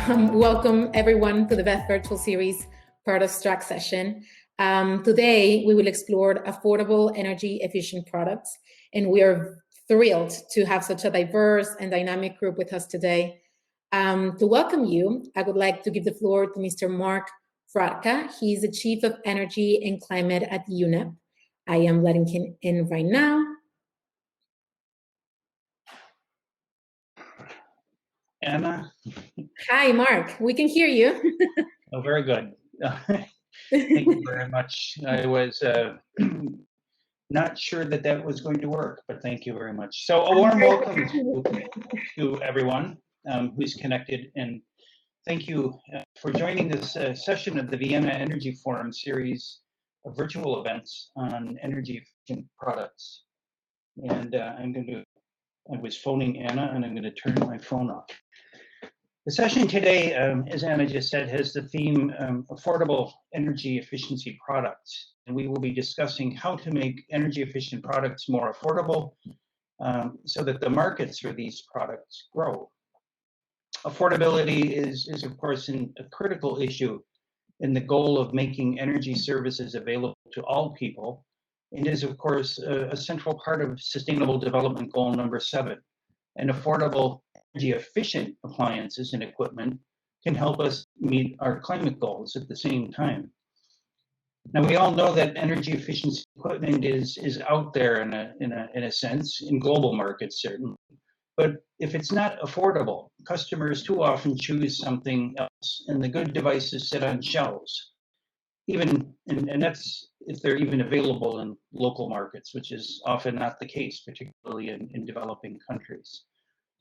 Welcome everyone to the VEF Virtual Series Product Track session. Today we will explore affordable energy efficient products, and we are thrilled to have such a diverse and dynamic group with us today. To welcome you, I would like to give the floor to Mr. Mark Fratka. He's the Chief of Energy and Climate at UNEP. I am letting him in right now. Anna? Hi, Mark. We can hear you. Oh, very good. Thank you very much. I was not sure that was going to work, but thank you very much. So a warm welcome to everyone who's connected, and thank you for joining this session of the Vienna Energy Forum series of virtual events on energy efficient products. And I was phoning Anna, and I'm going to turn my phone off. The session today, as Anna just said, has the theme affordable energy efficiency products. And we will be discussing how to make energy efficient products more affordable so that the markets for these products grow. Affordability is of course, a critical issue in the goal of making energy services available to all people, and is, of course, a central part of Sustainable Development Goal number 7. And affordable energy efficient appliances and equipment can help us meet our climate goals at the same time. Now, we all know that energy efficiency equipment is out there in a sense, in global markets certainly. But if it's not affordable, customers too often choose something else, and the good devices sit on shelves. And that's if they're even available in local markets, which is often not the case, particularly in developing countries.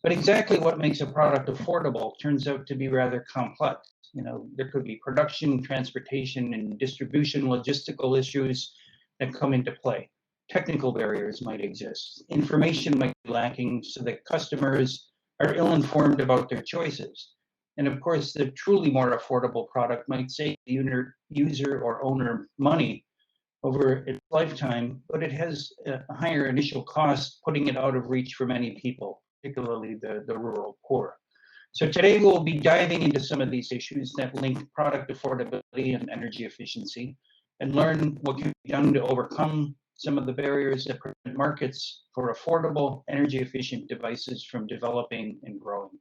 But exactly what makes a product affordable turns out to be rather complex. You know, there could be production, transportation, and distribution logistical issues that come into play. Technical barriers might exist. Information might be lacking so that customers are ill-informed about their choices. And of course, the truly more affordable product might save the user or owner money over its lifetime, but it has a higher initial cost, putting it out of reach for many people, particularly the rural poor. So today we'll be diving into some of these issues that link product affordability and energy efficiency, and learn what can be done to overcome some of the barriers that prevent markets for affordable energy efficient devices from developing and growing.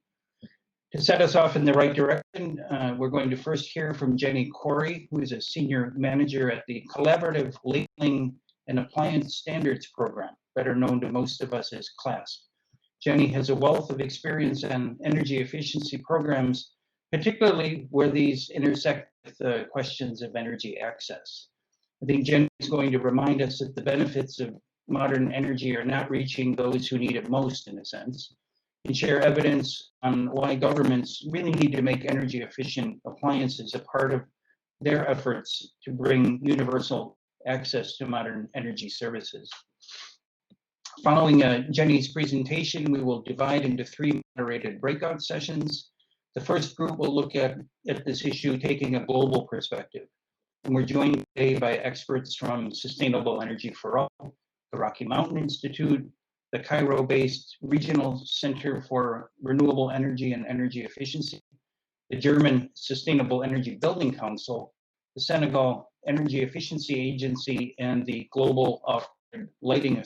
To set us off in the right direction, we're going to first hear from Jenny Corey, who is a senior manager at the Collaborative Labeling and Appliance Standards Program, better known to most of us as CLASP. Jenny has a wealth of experience in energy efficiency programs, particularly where these intersect with questions of energy access. I think Jenny is going to remind us that the benefits of modern energy are not reaching those who need it most, in a sense, and share evidence on why governments really need to make energy efficient appliances a part of their efforts to bring universal access to modern energy services. Following Jenny's presentation, we will divide into 3 moderated breakout sessions. The first group will look at this issue taking a global perspective. And we're joined today by experts from Sustainable Energy for All, the Rocky Mountain Institute, the Cairo-based Regional Center for Renewable Energy and Energy Efficiency, the German Sustainable Energy Building Council, the Senegal Energy Efficiency Agency, and the Global Off-Grid Lighting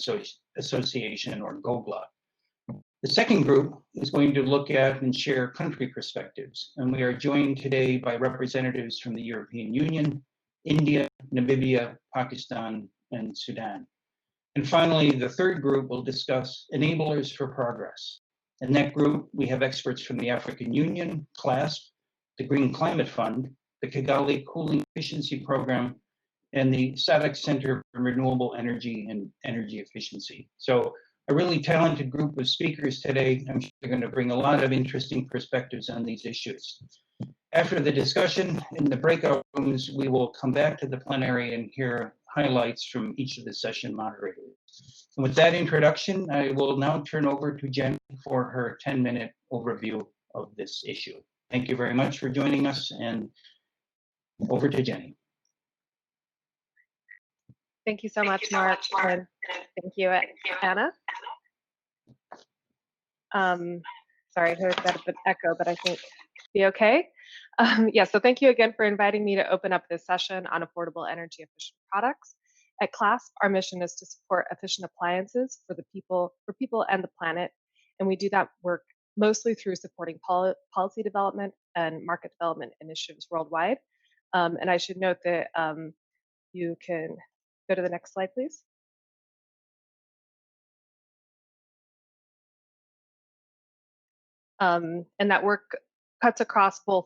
Association, or GOGLA. The second group is going to look at and share country perspectives, and we are joined today by representatives from the European Union, India, Namibia, Pakistan, and Sudan. And finally, the third group will discuss enablers for progress. In that group, we have experts from the African Union, CLASP, the Green Climate Fund, the Kigali Cooling Efficiency Program, and the SADC Center for Renewable Energy and Energy Efficiency. So a really talented group of speakers today. I'm sure they're going to bring a lot of interesting perspectives on these issues. After the discussion in the breakout rooms, we will come back to the plenary and hear highlights from each of the session moderators. And with that introduction, I will now turn over to Jenny for her 10-minute overview of this issue. Thank you very much for joining us, and over to Jenny. Thank you so much, Mark, and thank you, Anna. Sorry, I heard a bit of an echo, but I think be okay? Yeah, so thank you again for inviting me to open up this session on affordable energy efficient products. At CLASP, our mission is to support efficient appliances for people and the planet, and we do that work mostly through supporting policy development and market development initiatives worldwide. And I should note that you can go to the next slide, please. And that work cuts across both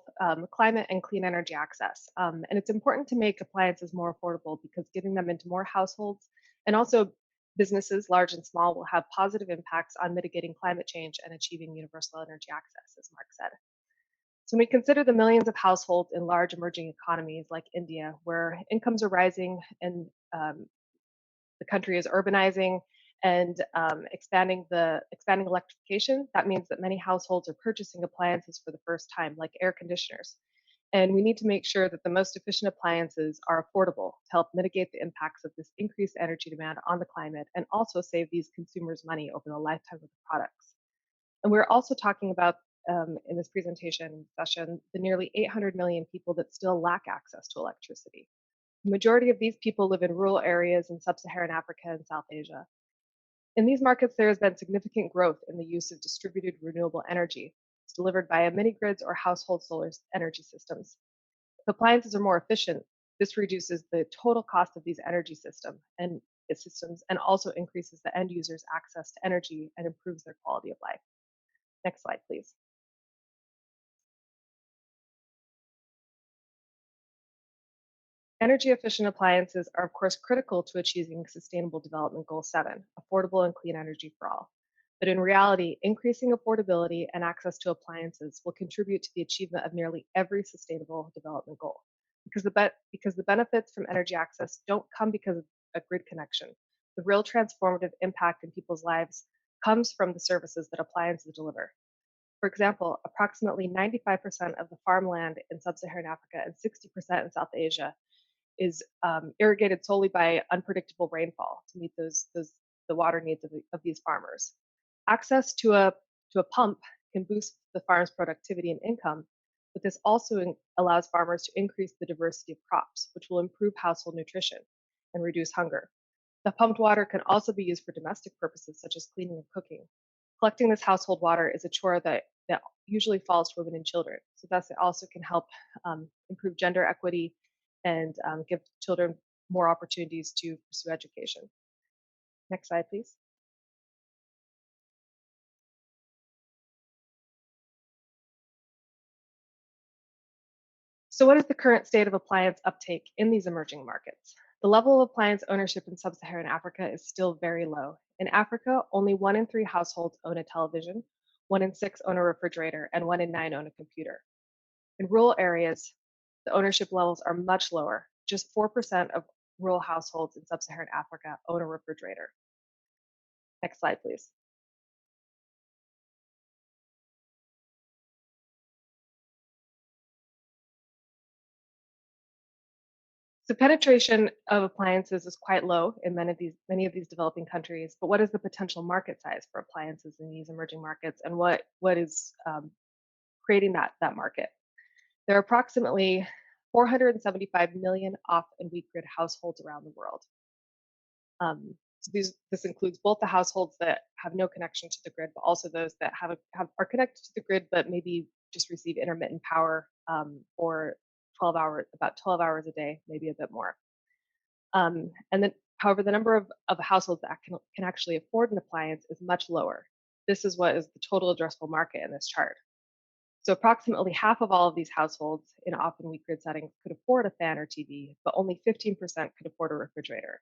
climate and clean energy access. And it's important to make appliances more affordable because getting them into more households and also businesses, large and small, will have positive impacts on mitigating climate change and achieving universal energy access, as Mark said. So when we consider the millions of households in large emerging economies like India, where incomes are rising and the country is urbanizing and expanding electrification, that means that many households are purchasing appliances for the first time, like air conditioners. And we need to make sure that the most efficient appliances are affordable to help mitigate the impacts of this increased energy demand on the climate and also save these consumers money over the lifetime of the products. And we're also talking about in this presentation session, the nearly 800 million people that still lack access to electricity. The majority of these people live in rural areas in sub-Saharan Africa and South Asia. In these markets, there has been significant growth in the use of distributed renewable energy. It's delivered via mini grids or household solar energy systems. If appliances are more efficient, this reduces the total cost of these energy systems and also increases the end user's access to energy and improves their quality of life. Next slide, please. Energy efficient appliances are, of course, critical to achieving Sustainable Development Goal 7, affordable and clean energy for all. But in reality, increasing affordability and access to appliances will contribute to the achievement of nearly every Sustainable Development Goal. Because the benefits from energy access don't come because of a grid connection. The real transformative impact in people's lives comes from the services that appliances deliver. For example, approximately 95% of the farmland in sub-Saharan Africa and 60% in South Asia is irrigated solely by unpredictable rainfall to meet the water needs of these farmers. Access to a pump can boost the farm's productivity and income, but this also allows farmers to increase the diversity of crops, which will improve household nutrition and reduce hunger. The pumped water can also be used for domestic purposes, such as cleaning and cooking. Collecting this household water is a chore that usually falls to women and children, so thus it also can help improve gender equity and give children more opportunities to pursue education. Next slide, please. So what is the current state of appliance uptake in these emerging markets? The level of appliance ownership in sub-Saharan Africa is still very low. In Africa, only 1 in 3 households own a television, 1 in 6 own a refrigerator, and 1 in 9 own a computer. In rural areas, the ownership levels are much lower. Just 4% of rural households in sub-Saharan Africa own a refrigerator. Next slide, please. So penetration of appliances is quite low in many of these developing countries, but what is the potential market size for appliances in these emerging markets, and what is creating that market? There are approximately 475 million off and weak grid households around the world. So this includes both the households that have no connection to the grid, but also those that are connected to the grid, but maybe just receive intermittent power for about 12 hours a day, maybe a bit more. And then, however, the number of households that can actually afford an appliance is much lower. This is what is the total addressable market in this chart. So approximately half of all of these households in often weak grid settings could afford a fan or TV, but only 15% could afford a refrigerator.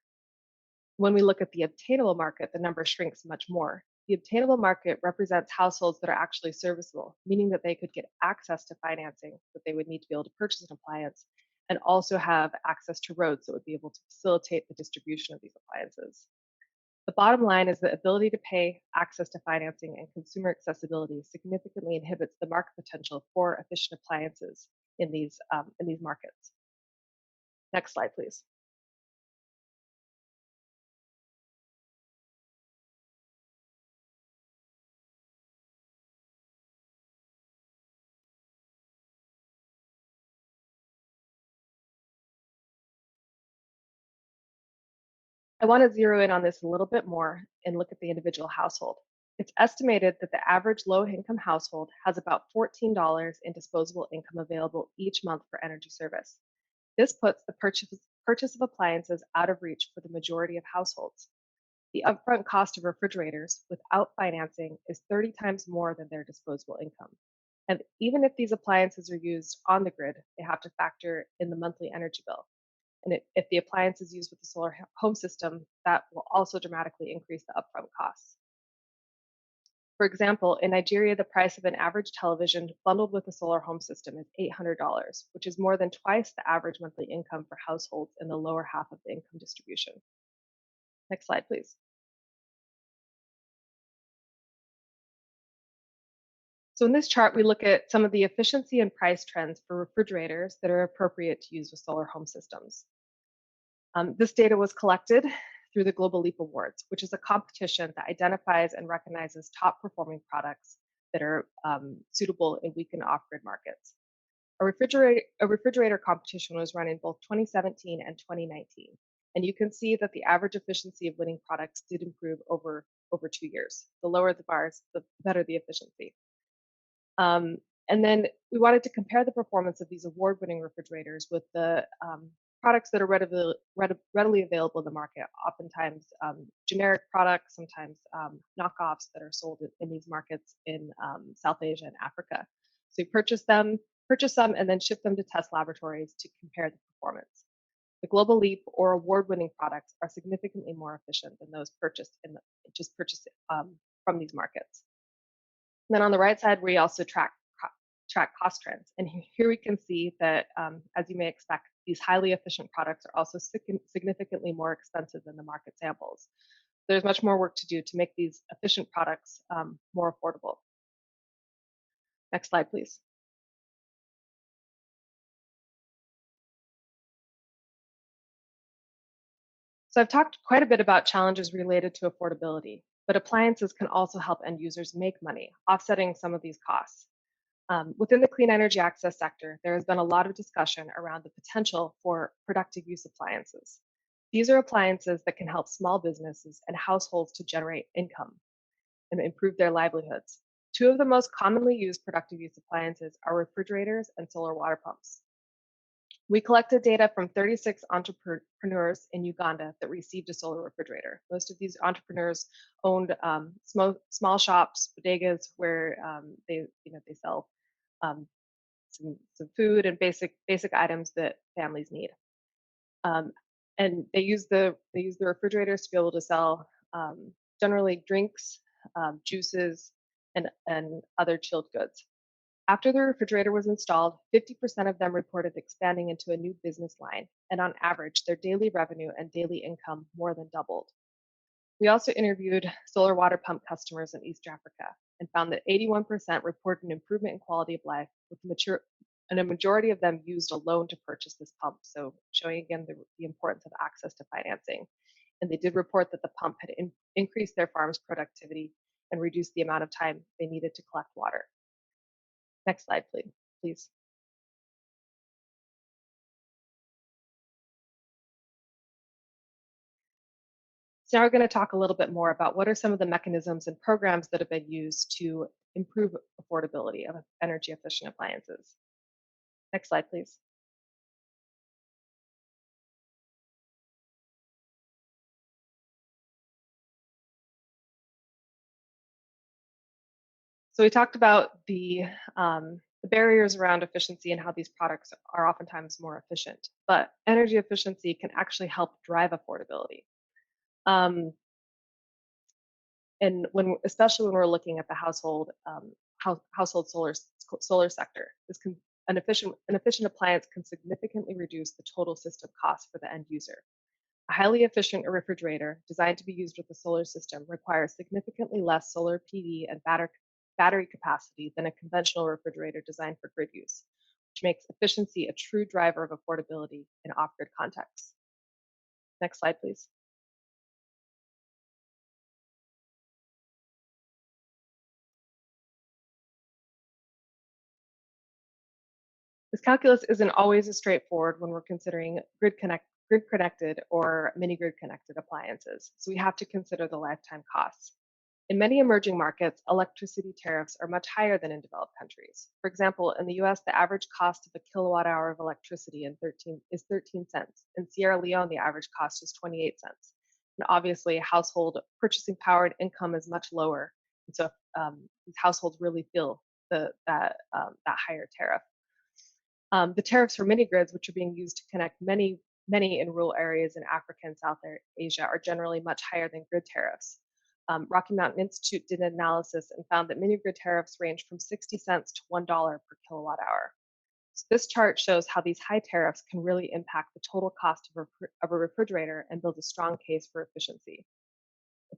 When we look at the obtainable market, the number shrinks much more. The obtainable market represents households that are actually serviceable, meaning that they could get access to financing that they would need to be able to purchase an appliance, and also have access to roads that would be able to facilitate the distribution of these appliances. The bottom line is that ability to pay, access to financing, and consumer accessibility significantly inhibits the market potential for efficient appliances in these markets. Next slide, please. I want to zero in on this a little bit more and look at the individual household. It's estimated that the average low-income household has about $14 in disposable income available each month for energy service. This puts the purchase of appliances out of reach for the majority of households. The upfront cost of refrigerators without financing is 30 times more than their disposable income. And even if these appliances are used on the grid, they have to factor in the monthly energy bill. And if the appliance is used with the solar home system, that will also dramatically increase the upfront costs. For example, in Nigeria, the price of an average television bundled with a solar home system is $800, which is more than twice the average monthly income for households in the lower half of the income distribution. Next slide, please. So in this chart, we look at some of the efficiency and price trends for refrigerators that are appropriate to use with solar home systems. This data was collected through the Global Leap Awards, which is a competition that identifies and recognizes top performing products that are suitable in weak and off-grid markets. A refrigerator competition was run in both 2017 and 2019. And you can see that the average efficiency of winning products did improve over 2 years. The lower the bars, the better the efficiency. And then we wanted to compare the performance of these award-winning refrigerators with the products that are readily available in the market, oftentimes generic products, sometimes knockoffs that are sold in these markets in South Asia and Africa. So you purchase them, and then ship them to test laboratories to compare the performance. The Global Leap or award-winning products are significantly more efficient than those purchased from these markets. And then on the right side, we also track cost trends. And here we can see that, as you may expect, these highly efficient products are also significantly more expensive than the market samples. There's much more work to do to make these efficient products more affordable. Next slide, please. So I've talked quite a bit about challenges related to affordability, but appliances can also help end users make money, offsetting some of these costs. Within the clean energy access sector, there has been a lot of discussion around the potential for productive use appliances. These are appliances that can help small businesses and households to generate income and improve their livelihoods. Two of the most commonly used productive use appliances are refrigerators and solar water pumps. We collected data from 36 entrepreneurs in Uganda that received a solar refrigerator. Most of these entrepreneurs owned small shops, bodegas, where they sell some food and basic items that families need. And they use the refrigerators to be able to sell generally drinks, juices, and other chilled goods. After the refrigerator was installed, 50% of them reported expanding into a new business line, and on average, their daily revenue and daily income more than doubled. We also interviewed solar water pump customers in East Africa and found that 81% reported an improvement in quality of life, and a majority of them used a loan to purchase this pump, so showing again the importance of access to financing. And they did report that the pump had increased their farm's productivity and reduced the amount of time they needed to collect water. Next slide, please. So now we're going to talk a little bit more about what are some of the mechanisms and programs that have been used to improve affordability of energy efficient appliances. Next slide, please. So we talked about the barriers around efficiency and how these products are oftentimes more efficient, but energy efficiency can actually help drive affordability. And especially when we're looking at the household solar sector, an efficient appliance can significantly reduce the total system cost for the end user. A highly efficient refrigerator designed to be used with a solar system requires significantly less solar PV and battery capacity than a conventional refrigerator designed for grid use, which makes efficiency a true driver of affordability in off-grid contexts. Next slide, please. This calculus isn't always as straightforward when we're considering grid grid-connected or mini-grid connected appliances, so we have to consider the lifetime costs. In many emerging markets, electricity tariffs are much higher than in developed countries. For example, in the US, the average cost of a kilowatt hour of electricity is 13 cents. In Sierra Leone, the average cost is 28 cents. And obviously, household purchasing power and income is much lower. And so these households really feel that higher tariff. The tariffs for mini grids, which are being used to connect many in rural areas in Africa and South Asia, are generally much higher than grid tariffs. Rocky Mountain Institute did an analysis and found that mini grid tariffs range from 60 cents to $1 per kilowatt hour. So this chart shows how these high tariffs can really impact the total cost of a refrigerator and build a strong case for efficiency. If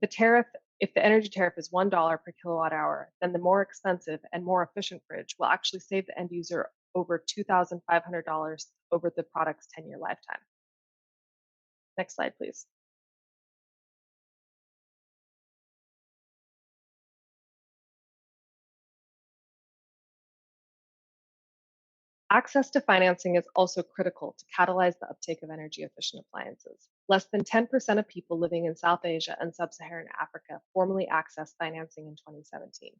the energy tariff is $1 per kilowatt hour, then the more expensive and more efficient fridge will actually save the end user over $2,500 over the product's 10-year lifetime. Next slide, please. Access to financing is also critical to catalyze the uptake of energy efficient appliances. Less than 10% of people living in South Asia and Sub-Saharan Africa formally accessed financing in 2017.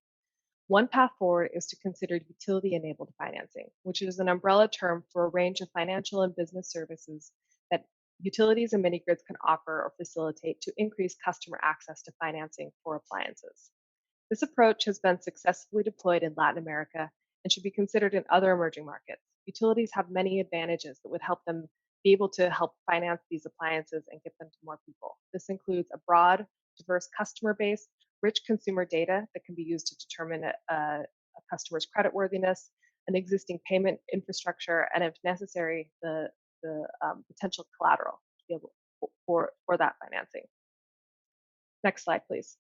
One path forward is to consider utility-enabled financing, which is an umbrella term for a range of financial and business services that utilities and mini-grids can offer or facilitate to increase customer access to financing for appliances. This approach has been successfully deployed in Latin America and should be considered in other emerging markets. Utilities have many advantages that would help them be able to help finance these appliances and get them to more people. This includes a broad, diverse customer base, rich consumer data that can be used to determine a customer's creditworthiness, an existing payment infrastructure, and if necessary, the potential collateral to be able for that financing. Next slide, please.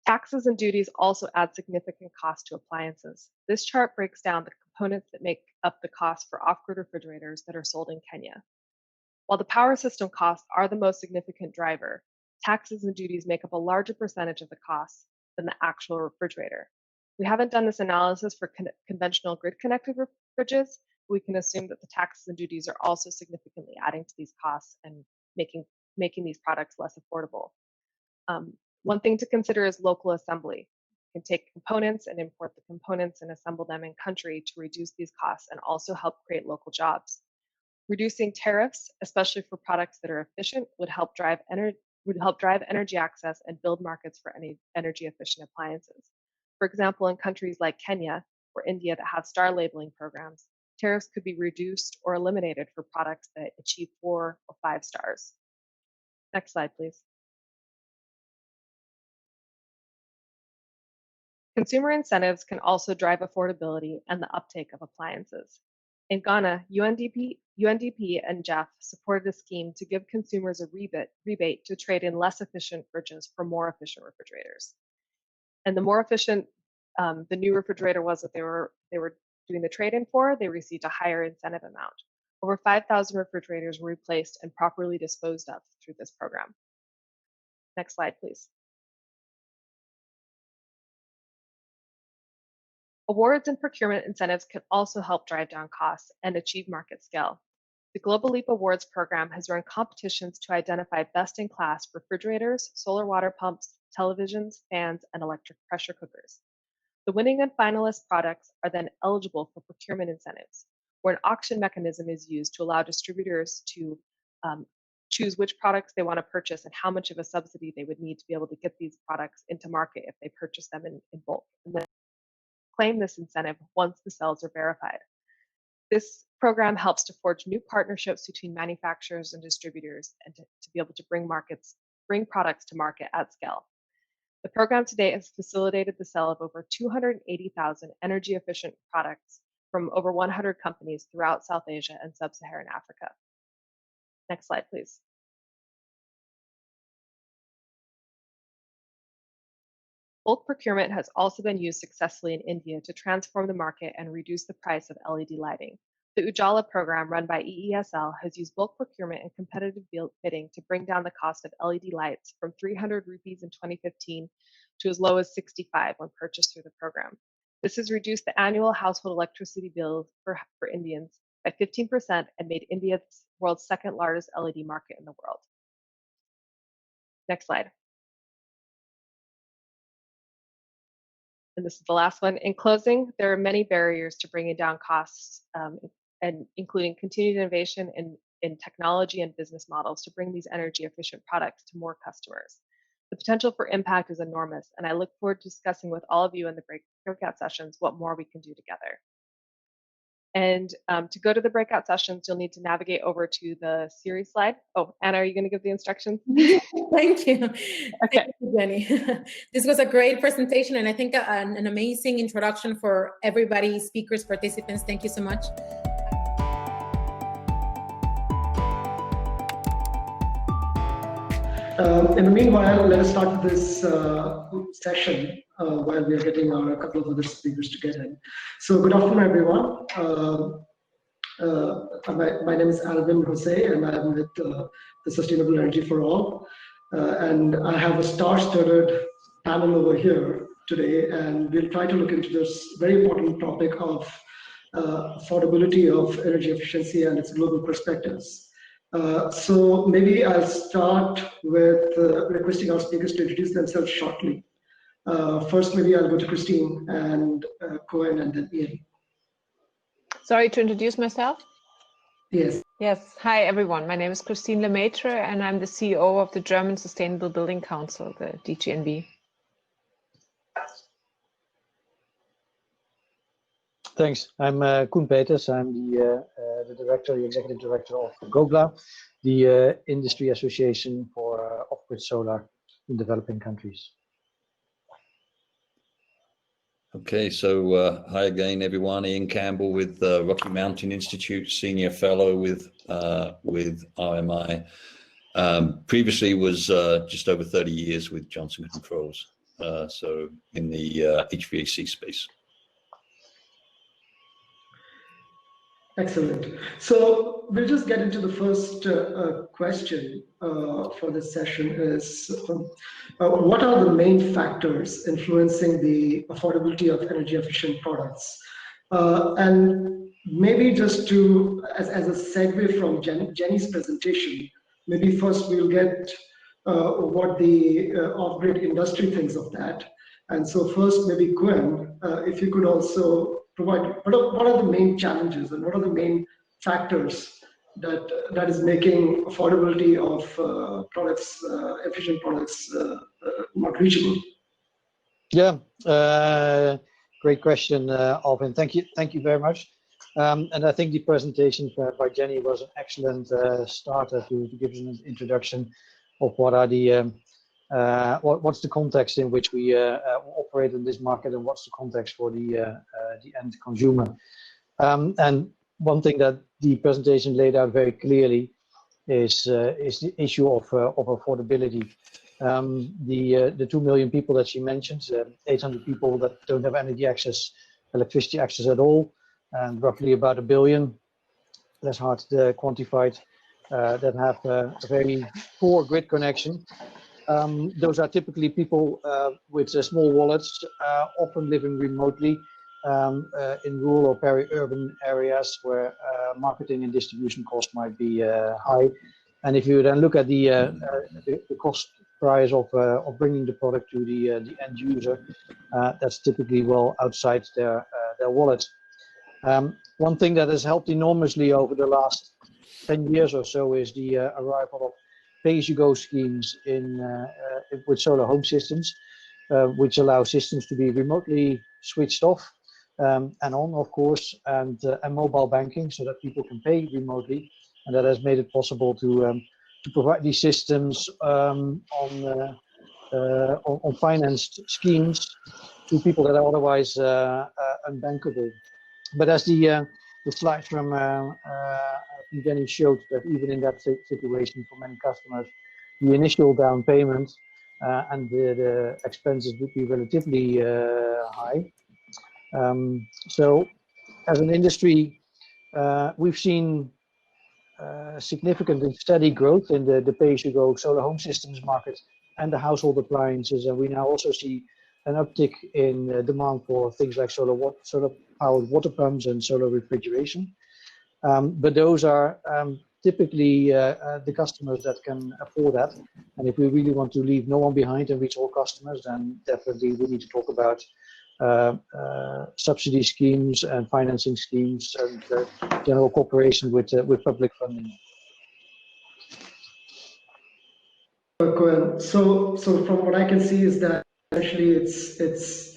Taxes and duties also add significant cost to appliances. This chart breaks down the components that make up the cost for off-grid refrigerators that are sold in Kenya. While the power system costs are the most significant driver, taxes and duties make up a larger percentage of the costs than the actual refrigerator. We haven't done this analysis for conventional grid-connected fridges, but we can assume that the taxes and duties are also significantly adding to these costs and making these products less affordable. One thing to consider is local assembly. You can take components and import the components and assemble them in country to reduce these costs and also help create local jobs. Reducing tariffs, especially for products that are efficient, would help drive energy access and build markets for energy efficient appliances. For example, in countries like Kenya or India that have star labeling programs, tariffs could be reduced or eliminated for products that achieve 4 or 5 stars. Next slide, please. Consumer incentives can also drive affordability and the uptake of appliances. In Ghana, UNDP and VEF supported a scheme to give consumers a rebate to trade in less efficient fridges for more efficient refrigerators. And the more efficient the new refrigerator was that they were doing the trade-in for, they received a higher incentive amount. Over 5,000 refrigerators were replaced and properly disposed of through this program. Next slide, please. Awards and procurement incentives can also help drive down costs and achieve market scale. The Global Leap Awards program has run competitions to identify best-in-class refrigerators, solar water pumps, televisions, fans, and electric pressure cookers. The winning and finalist products are then eligible for procurement incentives, where an auction mechanism is used to allow distributors to choose which products they want to purchase and how much of a subsidy they would need to be able to get these products into market if they purchase them in bulk. And then claim this incentive once the sales are verified. This program helps to forge new partnerships between manufacturers and distributors and to be able to bring products to market at scale. The program today has facilitated the sale of over 280,000 energy efficient products from over 100 companies throughout South Asia and Sub-Saharan Africa. Next slide, please. Bulk procurement has also been used successfully in India to transform the market and reduce the price of LED lighting. The Ujala program run by EESL has used bulk procurement and competitive bidding to bring down the cost of LED lights from 300 rupees in 2015 to as low as 65 when purchased through the program. This has reduced the annual household electricity bill for Indians by 15% and made India the world's second largest LED market in the world. Next slide. And this is the last one. In closing, there are many barriers to bringing down costs, and including continued innovation in technology and business models to bring these energy efficient products to more customers. The potential for impact is enormous, and I look forward to discussing with all of you in the breakout sessions what more we can do together. And to go to the breakout sessions, you'll need to navigate over to the series slide. Oh, Anna, are you going to give the instructions? Thank you. Okay. Thank you, Jenny. This was a great presentation, and I think an amazing introduction for everybody, speakers, participants. Thank you so much. In the meanwhile, let us start this session while we are getting a couple of other speakers to get in. So good afternoon, everyone. My name is Alvin Jose, and I'm with the Sustainable Energy for All. And I have a star-studded panel over here today, and we'll try to look into this very important topic of affordability of energy efficiency and its global perspectives. So maybe I'll start with requesting our speakers to introduce themselves shortly. First, maybe I'll go to Christine and Cohen and then Ian. Sorry to introduce myself? Yes. Yes. Hi, everyone. My name is Christine Lemaitre, and I'm the CEO of the German Sustainable Building Council, the DGNB. Thanks. I'm Koen Peters. I'm the executive director of GOBLA, the industry association for off-grid solar in developing countries. Okay, so hi again, everyone. Ian Campbell with Rocky Mountain Institute, senior fellow with RMI. Previously was just over 30 years with Johnson Controls, so in the HVAC space. Excellent. So we'll just get into the first question for this session is, what are the main factors influencing the affordability of energy efficient products? And maybe just to, as a segue from Jenny's presentation, maybe first we'll get what the off-grid industry thinks of that. And so first, maybe Gwen, if you could also provide what are the main challenges and what are the main factors that is making affordability of products, efficient products, not reachable? Yeah, great question, Alvin. Thank you very much. And I think the presentation by Jenny was an excellent starter to give us an introduction of what are the what's the context in which we operate in this market, and what's the context for the end consumer. And one thing that the presentation laid out very clearly is the issue of affordability. The 2 million people that she mentioned, 800 people that don't have electricity access at all, and roughly about 1 billion, that's hard to quantify, that have a very poor grid connection. Those are typically people with small wallets, often living remotely in rural or peri-urban areas where marketing and distribution costs might be high. And if you then look at the cost price of bringing the product to the end user, that's typically well outside their wallet. One thing that has helped enormously over the last 10 years or so is the arrival of pay-as-you-go schemes with solar home systems, which allow systems to be remotely switched off and on, of course, and mobile banking so that people can pay remotely, and that has made it possible to provide these systems on financed schemes to people that are otherwise unbankable. But as the slide from Jenny showed, that even in that situation for many customers, the initial down payment and the expenses would be relatively high. So as an industry, we've seen significant and steady growth in the pay-as-you-go solar home systems market and the household appliances, and we now also see an uptick in demand for things like solar-powered water pumps and solar refrigeration. but those are typically the customers that can afford that. And if we really want to leave no one behind and reach all customers, then definitely we need to talk about subsidy schemes and financing schemes and general cooperation with public funding. So from what I can see is that actually it's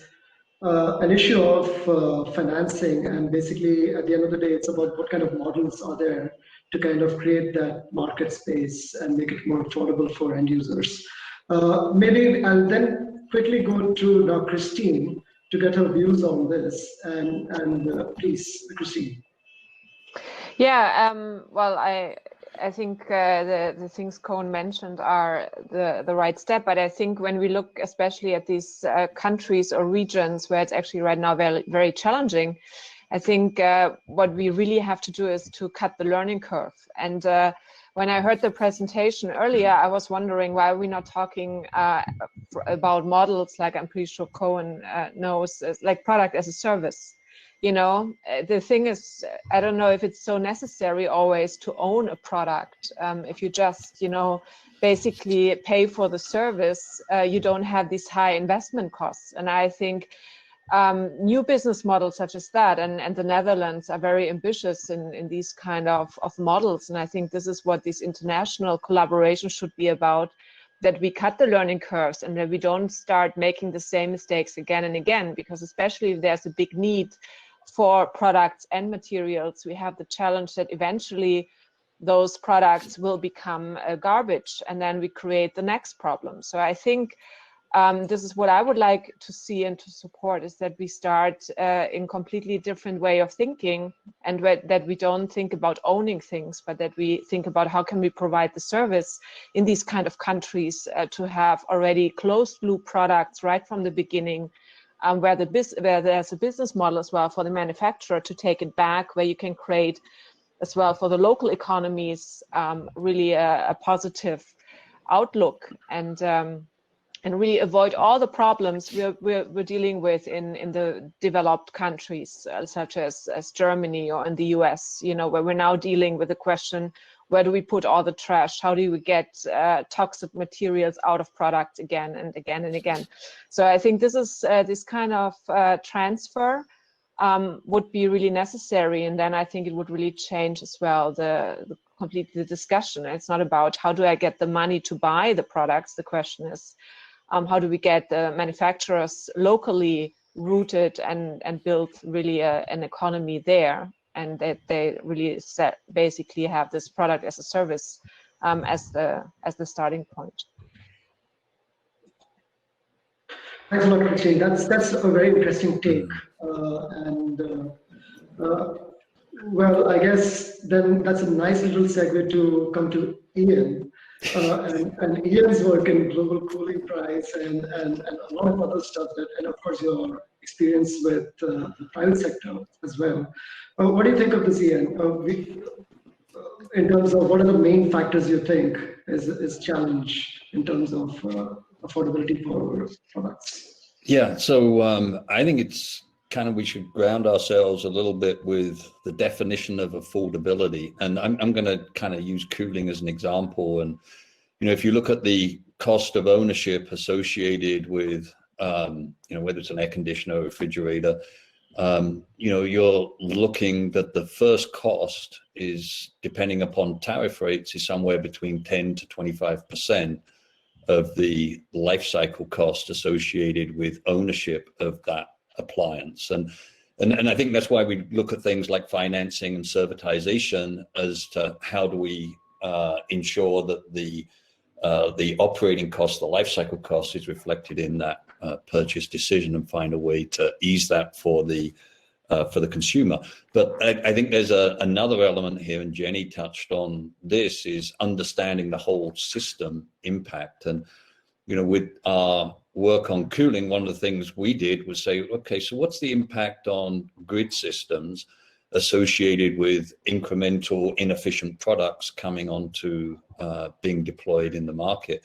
an issue of financing, and basically at the end of the day, it's about what kind of models are there to kind of create that market space and make it more affordable for end users. Maybe I'll then quickly go to now Christine to get her views on this, and please, Christine. Yeah, well, I think the things Koen mentioned are the right step, but I think when we look especially at these countries or regions where it's actually right now very, very challenging, I think what we really have to do is to cut the learning curve. And when I heard the presentation earlier, I was wondering why are we not talking about models like I'm pretty sure Koen knows, like product as a service. You know, the thing is, I don't know if it's so necessary always to own a product. If you just, you know, basically pay for the service, you don't have these high investment costs. And I think new business models such as that, and the Netherlands are very ambitious in these kind of models. And I think this is what this international collaboration should be about, that we cut the learning curves and that we don't start making the same mistakes again and again, because especially if there's a big need for products and materials, we have the challenge that eventually those products will become garbage, and then we create the next problem. So I think this is what I would like to see and to support, is that we start in completely different way of thinking, and that we don't think about owning things, but that we think about how can we provide the service in these kind of countries to have already closed loop products right from the beginning, where there's a business model as well for the manufacturer to take it back, where you can create as well for the local economies really a positive outlook, and really avoid all the problems we're dealing with in the developed countries such as Germany or in the US, you know, where we're now dealing with the question, where do we put all the trash? How do we get toxic materials out of products again and again and again? So I think this is this kind of transfer would be really necessary, and then I think it would really change as well the discussion. It's not about how do I get the money to buy the products. The question is how do we get the manufacturers locally rooted and build really an economy there, and that they really basically have this product as a service as the starting point. Thanks a lot, Christine. That's a very interesting take, well, I guess then that's a nice little segue to come to Ian. And Ian's work in global cooling price and a lot of other stuff, and of course your experience with the private sector as well. What do you think of this, Ian? In terms of what are the main factors you think is challenged in terms of affordability for products? Yeah, so I think it's kind of, we should ground ourselves a little bit with the definition of affordability. And I'm going to kind of use cooling as an example. And, you know, if you look at the cost of ownership associated with, you know, whether it's an air conditioner or refrigerator, you know, you're looking that the first cost is, depending upon tariff rates, is somewhere between 10 to 25% of the life cycle cost associated with ownership of that appliance. And I think that's why we look at things like financing and servitization as to how do we ensure that the operating cost, the life cycle cost, is reflected in that purchase decision, and find a way to ease that for the consumer. But I think there's another element here, and Jenny touched on this, is understanding the whole system impact. And, you know, with our work on cooling, one of the things we did was say, okay, so what's the impact on grid systems associated with incremental inefficient products coming onto being deployed in the market?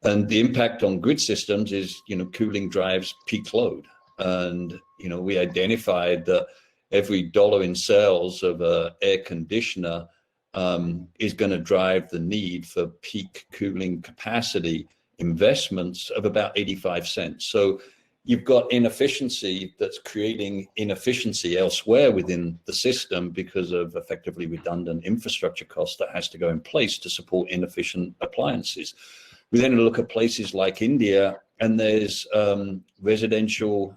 And the impact on grid systems is, you know, cooling drives peak load. And, you know, we identified that every dollar in sales of an air conditioner is going to drive the need for peak cooling capacity investments of about 85 cents. So you've got inefficiency that's creating inefficiency elsewhere within the system because of effectively redundant infrastructure costs that has to go in place to support inefficient appliances. We then look at places like India, and there's residential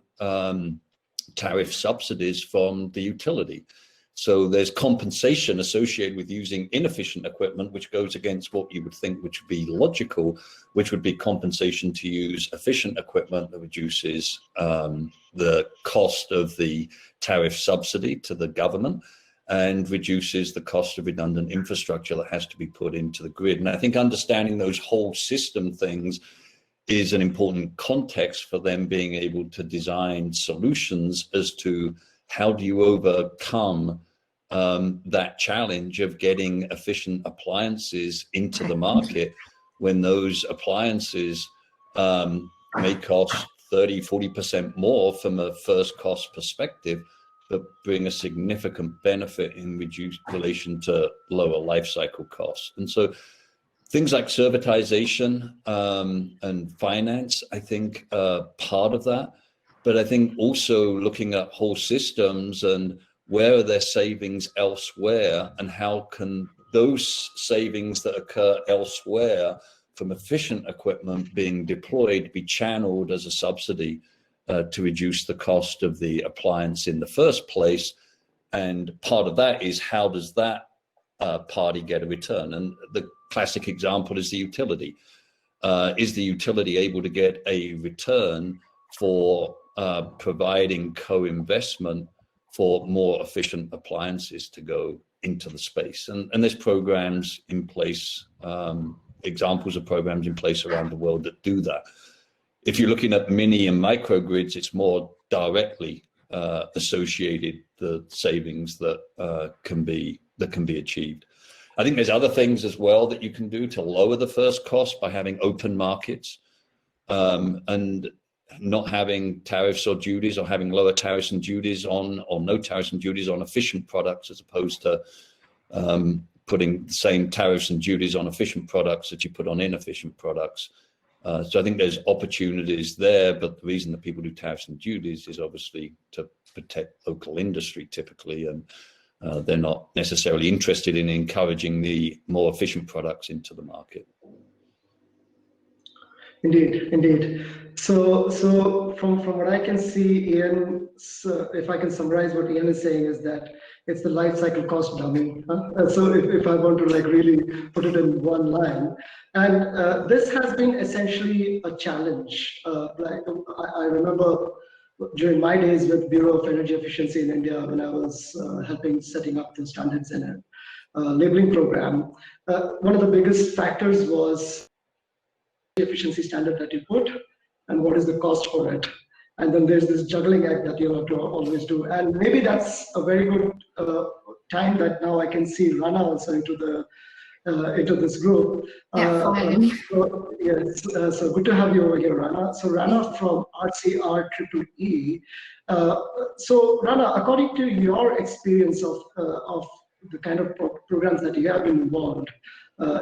tariff subsidies from the utility. So there's compensation associated with using inefficient equipment, which goes against what you would think which would be logical, which would be compensation to use efficient equipment that reduces the cost of the tariff subsidy to the government and reduces the cost of redundant infrastructure that has to be put into the grid. And I think understanding those whole system things is an important context for them being able to design solutions as to how do you overcome that challenge of getting efficient appliances into the market when those appliances may cost 30–40% more from a first cost perspective, but bring a significant benefit in reduced relation to lower life cycle costs. And so things like servitization and finance, I think, part of that. But I think also looking at whole systems and where are there savings elsewhere, and how can those savings that occur elsewhere from efficient equipment being deployed be channeled as a subsidy to reduce the cost of the appliance in the first place. And part of that is how does that party get a return? And the classic example is the utility. Is the utility able to get a return for providing co-investment for more efficient appliances to go into the space? And there's programs in place, examples of programs in place around the world that do that. If you're looking at mini and microgrids, it's more directly associated the savings that can be achieved. I think there's other things as well that you can do to lower the first cost by having open markets and not having tariffs or duties, or having lower tariffs and duties on, or no tariffs and duties on efficient products, as opposed to putting the same tariffs and duties on efficient products that you put on inefficient products. So I think there's opportunities there, but the reason that people do tariffs and duties is obviously to protect local industry typically, and they're not necessarily interested in encouraging the more efficient products into the market. Indeed. So from what I can see, Ian, if I can summarize what Ian is saying, is that it's the life cycle cost dummy. So if I want to like really put it in one line, and this has been essentially a challenge. Like I remember during my days with Bureau of Energy Efficiency in India, when I was helping setting up the standards in a labeling program, one of the biggest factors was the efficiency standard that you put and what is the cost for it. And then there's this juggling act that you have to always do. And maybe that's a very good time that now I can see Rana also into this group. So, yes, so good to have you over here, Rana. So Rana from RCREEE. So Rana, according to your experience of the kind of programs that you have been involved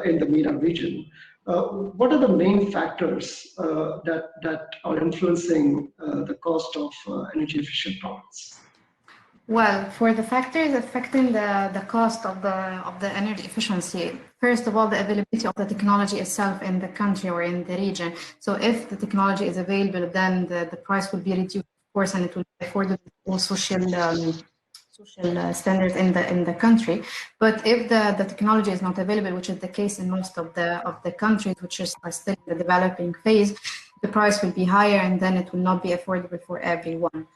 in the MENA region, what are the main factors that are influencing the cost of energy efficient products? Well, for the factors affecting the cost of the energy efficiency, first of all, the availability of the technology itself in the country or in the region. So if the technology is available, then the price will be reduced, of course, and it will be affordable for social standards in the country. But if the technology is not available, which is the case in most of the countries which are still in the developing phase, the price will be higher, and then it will not be affordable for everyone.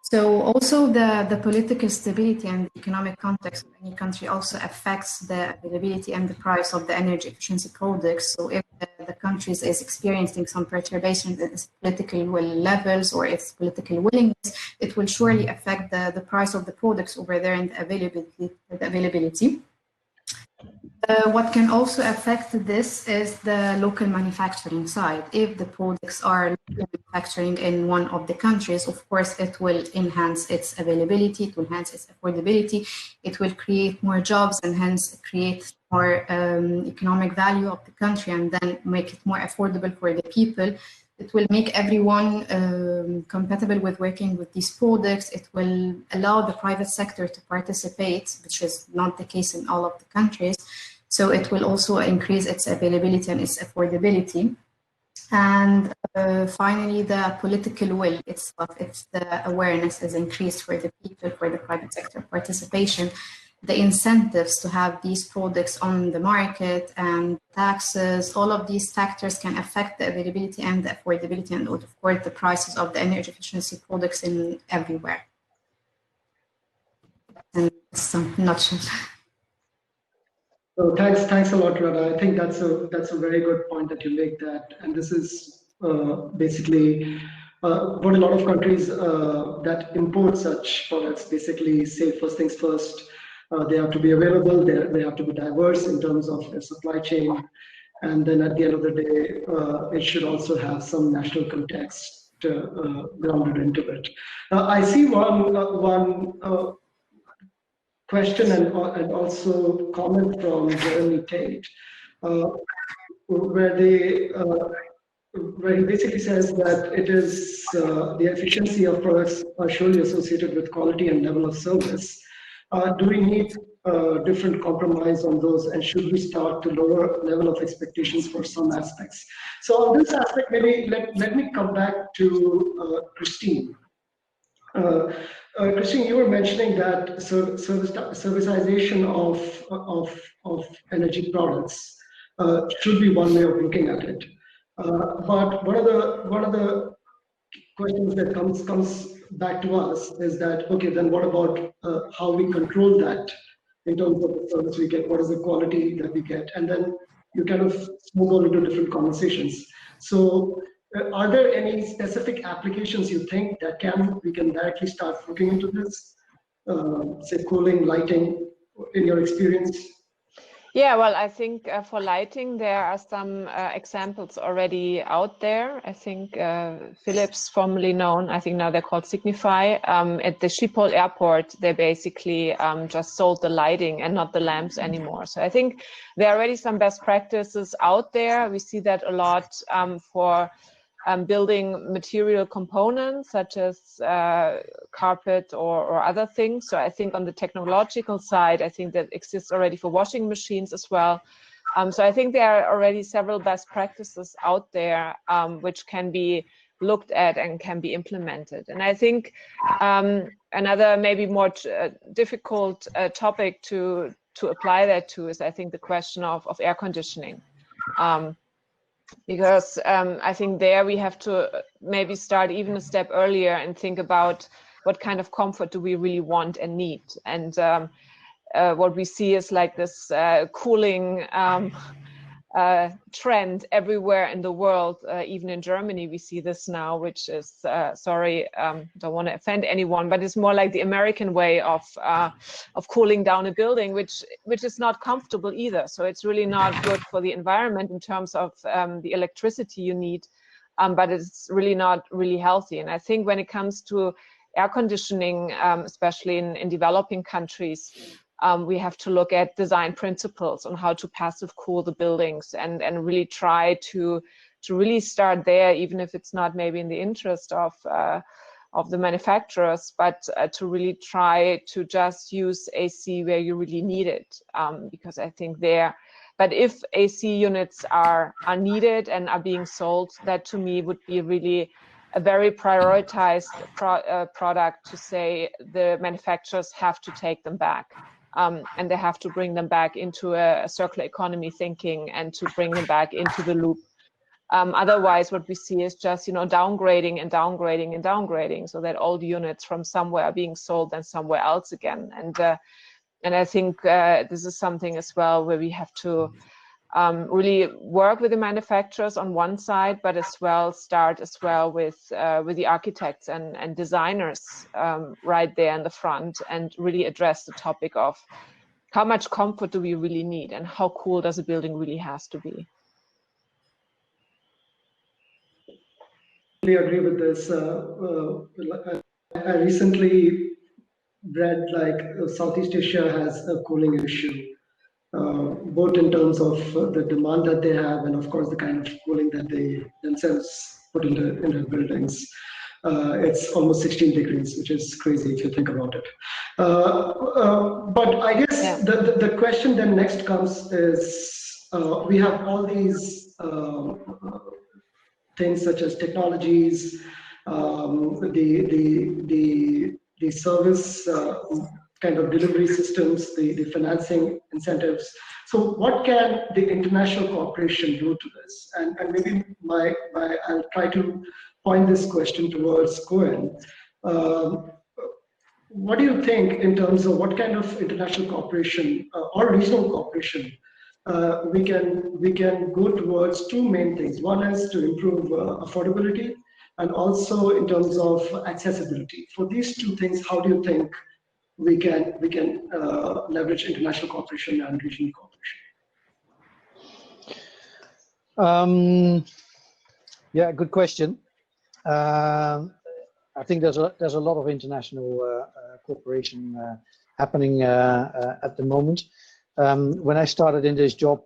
So also the political stability and the economic context of any country also affects the availability and the price of the energy efficiency products. So if the country is experiencing some perturbation in its political levels or its political willingness, it will surely affect the price of the products over there and the availability. What can also affect this is the local manufacturing side. If the products are manufacturing in one of the countries, of course, it will enhance its availability, it will enhance its affordability, it will create more jobs and hence create more economic value of the country and then make it more affordable for the people. It will make everyone compatible with working with these products. It will allow the private sector to participate, which is not the case in all of the countries. So it will also increase its availability and its affordability. And finally, the political will itself, it's the awareness is increased for the people, for the private sector participation. The incentives to have these products on the market and taxes, all of these factors can affect the availability and the affordability and of course the prices of the energy efficiency products in everywhere. And some nutshell. So thanks a lot, Radha. I think that's a very good point that you make that, and this is basically what a lot of countries that import such products basically say. First things first, they have to be available. They have to be diverse in terms of their supply chain, and then at the end of the day, it should also have some national context grounded into it. I see one question and also comment from Jeremy Tate, where he basically says that it is the efficiency of products are surely associated with quality and level of service. Do we need different compromise on those, and should we start to lower level of expectations for some aspects? So on this aspect, maybe let me come back to Christine. Christine, you were mentioning that servicization of energy products should be one way of looking at it. But one of the questions that comes back to us is that, okay, then what about how we control that in terms of the service we get? What is the quality that we get? And then you kind of move on into different conversations. So are there any specific applications you think that we can directly start looking into this? Say cooling, lighting, in your experience? Yeah, well, I think for lighting, there are some examples already out there. I think Philips, formerly known, I think now they're called Signify, at the Schiphol airport, they basically just sold the lighting and not the lamps anymore. So I think there are already some best practices out there. We see that a lot for building material components such as carpet or other things. So I think on the technological side, I think that exists already for washing machines as well. So I think there are already several best practices out there which can be looked at and can be implemented. And I think another maybe more difficult topic to apply that to is, I think, the question of air conditioning. Because I think there we have to maybe start even a step earlier and think about what kind of comfort do we really want and need. And what we see is like this cooling trend everywhere in the world. Even in Germany, we see this now, which is, sorry, don't want to offend anyone, but it's more like the American way of cooling down a building, which is not comfortable either. So it's really not good for the environment in terms of the electricity you need, but it's really not really healthy. And I think when it comes to air conditioning, especially in developing countries, we have to look at design principles on how to passive cool the buildings and really try to really start there, even if it's not maybe in the interest of the manufacturers, but to really try to just use AC where you really need it, because I think but if AC units are needed and are being sold, that to me would be really a very prioritized product to say the manufacturers have to take them back. And they have to bring them back into a circular economy thinking and to bring them back into the loop. Otherwise, what we see is just, downgrading and downgrading and downgrading, so that all the units from somewhere are being sold and somewhere else again. And I think this is something as well where we have to really work with the manufacturers on one side, but as well start as well with the architects and designers right there in the front, and really address the topic of how much comfort do we really need, and how cool does a building really has to be? I agree with this. I recently read like Southeast Asia has a cooling issue, both in terms of the demand that they have and of course the kind of cooling that they themselves put in the buildings. It's almost 16 degrees, which is crazy if you think about it. But I guess the question then next comes is, we have all these things such as technologies, the service kind of delivery systems, the financing incentives. So what can the international cooperation do to this? And maybe I'll try to point this question towards Cohen. What do you think in terms of what kind of international cooperation or regional cooperation we can go towards two main things? One is to improve affordability, and also in terms of accessibility. For these two things, how do you think we can leverage international cooperation and regional cooperation? Yeah, good question. I think there's a lot of international cooperation happening at the moment. When I started in this job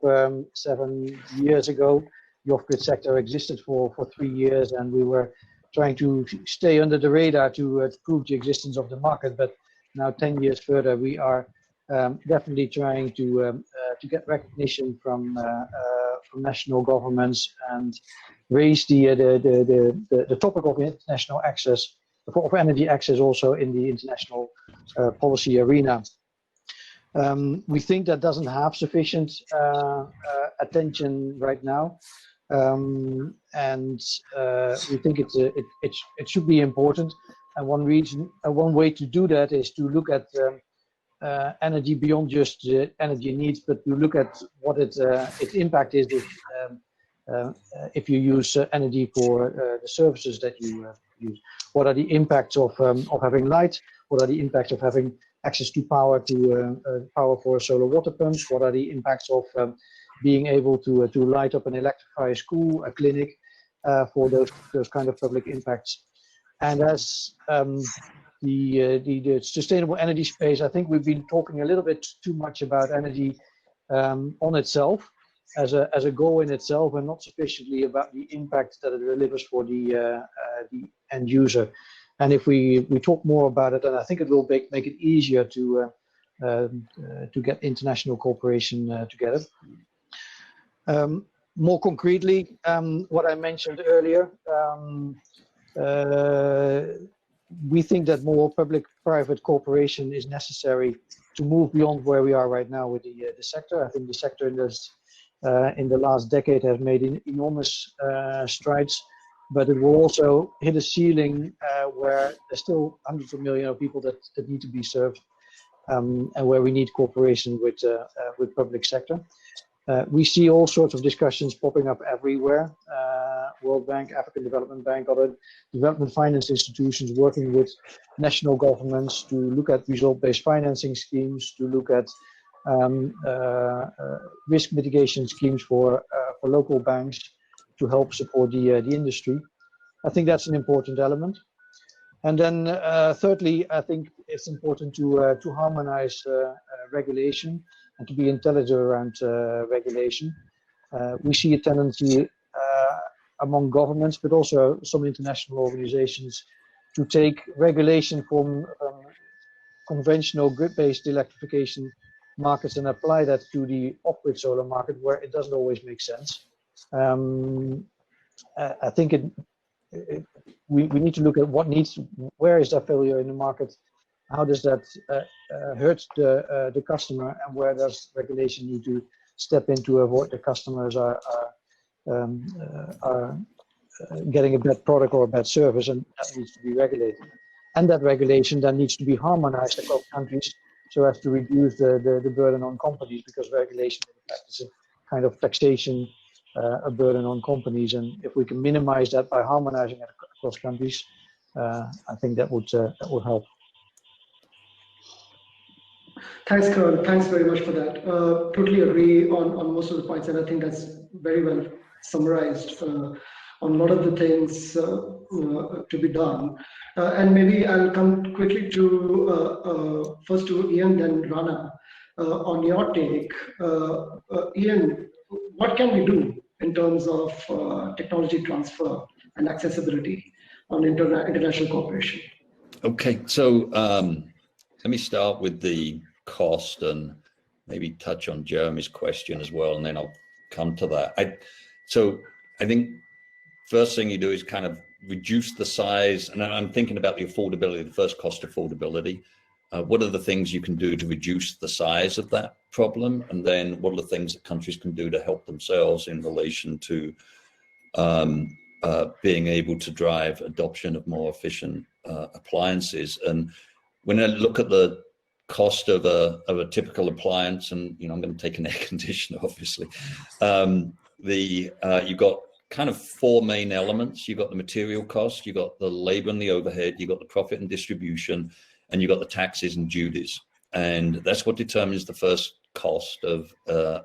7 years ago, the off-grid sector existed for 3 years, and we were trying to stay under the radar to prove the existence of the market. But now 10 years further, we are definitely trying to get recognition from national governments and raise the topic of international access, of energy access, also in the international policy arena. We think that doesn't have sufficient attention right now, and we think it should be important. And one way to do that is to look at energy beyond just the energy needs, but to look at what its impact is if you use energy for the services that you use. What are the impacts of having light? What are the impacts of having access to power for solar water pumps? What are the impacts of being able to light up and electrify a school, a clinic, for those kind of public impacts? And as the sustainable energy space, I think we've been talking a little bit too much about energy on itself as a goal in itself, and not sufficiently about the impact that it delivers for the end user. And if we talk more about it, then I think it will make it easier to get international cooperation together. More concretely, what I mentioned earlier, we think that more public-private cooperation is necessary to move beyond where we are right now with the sector. I think the sector in the last decade has made enormous strides, but it will also hit a ceiling where there's still hundreds of millions of people that need to be served, and where we need cooperation with public sector. We see all sorts of discussions popping up everywhere. World Bank, African Development Bank, other development finance institutions working with national governments to look at result-based financing schemes, to look at risk mitigation schemes for local banks to help support the industry. I think that's an important element. And then thirdly, I think it's important to harmonize regulation and to be intelligent around regulation. We see a tendency among governments, but also some international organizations, to take regulation from conventional grid-based electrification markets and apply that to the off-grid solar market, where it doesn't always make sense. I think we need to look at where is that failure in the market, how does that hurt the customer, and where does regulation need to step in to avoid the customers are getting a bad product or a bad service, and that needs to be regulated. And that regulation then needs to be harmonized across countries so as to reduce the burden on companies, because regulation in fact is a kind of taxation, a burden on companies. And if we can minimize that by harmonizing it across countries, I think that would help. Thanks, Karan. Thanks very much for that. Totally agree on most of the points, and I think that's very well summarized on a lot of the things to be done. And maybe I'll come quickly to first to Ian, then Rana. On your take, Ian, what can we do in terms of technology transfer and accessibility on international cooperation? Okay, so let me start with the cost and maybe touch on Jeremy's question as well, and then I'll come to that. So I think first thing you do is kind of reduce the size, and I'm thinking about the affordability, the first cost affordability. What are the things you can do to reduce the size of that problem? And then what are the things that countries can do to help themselves in relation to being able to drive adoption of more efficient appliances? And when I look at the cost of a typical appliance, and I'm going to take an air conditioner, obviously, you've got kind of four main elements. You've got the material cost, you've got the labor and the overhead, you've got the profit and distribution, and you've got the taxes and duties. And that's what determines the first cost of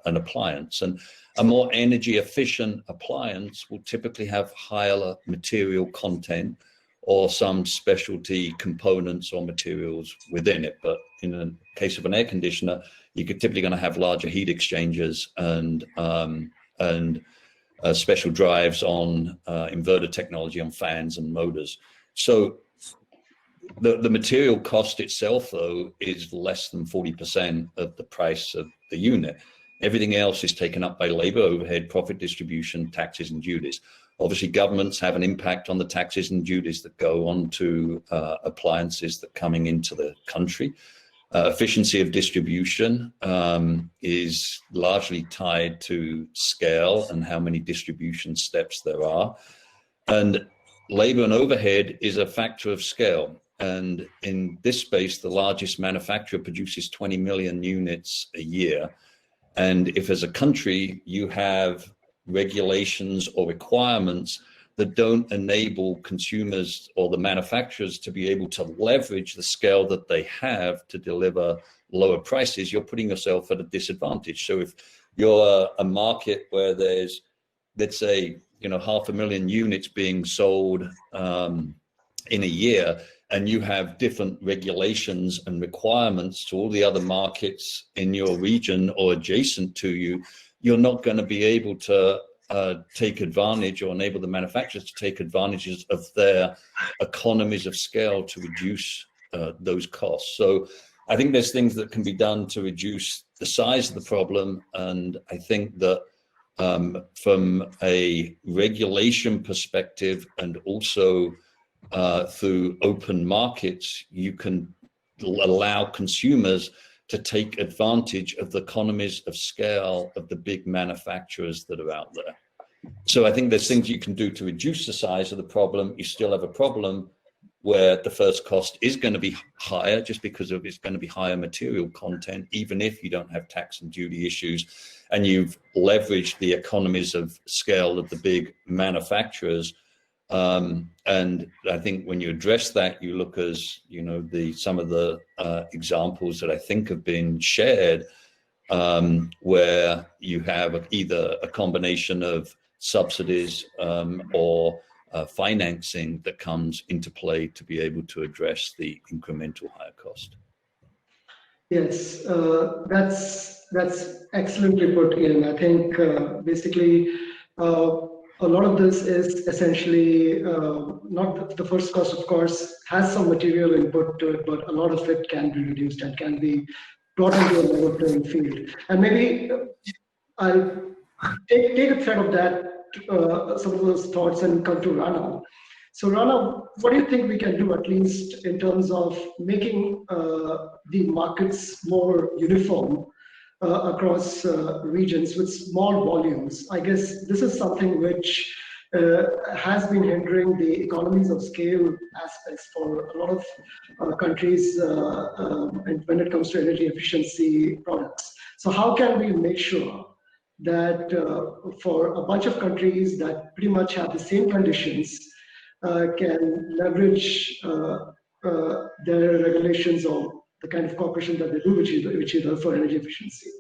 an appliance. And a more energy efficient appliance will typically have higher material content or some specialty components or materials within it. But in the case of an air conditioner, you're typically going to have larger heat exchangers and special drives on inverter technology on fans and motors. So the material cost itself, though, is less than 40% of the price of the unit. Everything else is taken up by labor, overhead, profit distribution, taxes, and duties. Obviously, governments have an impact on the taxes and duties that go on to appliances that are coming into the country. Efficiency of distribution is largely tied to scale and how many distribution steps there are. And labor and overhead is a factor of scale. And in this space, the largest manufacturer produces 20 million units a year. And if as a country you have regulations or requirements that don't enable consumers or the manufacturers to be able to leverage the scale that they have to deliver lower prices, you're putting yourself at a disadvantage. So if you're a market where there's, let's say, 500,000 units being sold in a year, and you have different regulations and requirements to all the other markets in your region or adjacent to you, you're not going to be able to take advantage or enable the manufacturers to take advantages of their economies of scale to reduce those costs. So I think there's things that can be done to reduce the size of the problem. And I think that from a regulation perspective and also through open markets, you can allow consumers to take advantage of the economies of scale of the big manufacturers that are out there. So I think there's things you can do to reduce the size of the problem. You still have a problem where the first cost is going to be higher just because of it's going to be higher material content, even if you don't have tax and duty issues and you've leveraged the economies of scale of the big manufacturers. And I think when you address that, you look as, some of the examples that I think have been shared, where you have either a combination of subsidies or financing that comes into play to be able to address the incremental higher cost. Yes, that's excellently put, Ian. I think basically a lot of this is essentially not the first cost, of course, has some material input to it, but a lot of it can be reduced and can be brought into a level playing field. And maybe I'll take a thread of that, some of those thoughts, and come to Rana. So Rana, what do you think we can do, at least in terms of making the markets more uniform across regions with small volumes? I guess this is something which has been hindering the economies of scale aspects for a lot of countries and when it comes to energy efficiency products. So how can we make sure that for a bunch of countries that pretty much have the same conditions can leverage their regulations or the kind of cooperation that they do, which you do for energy efficiency?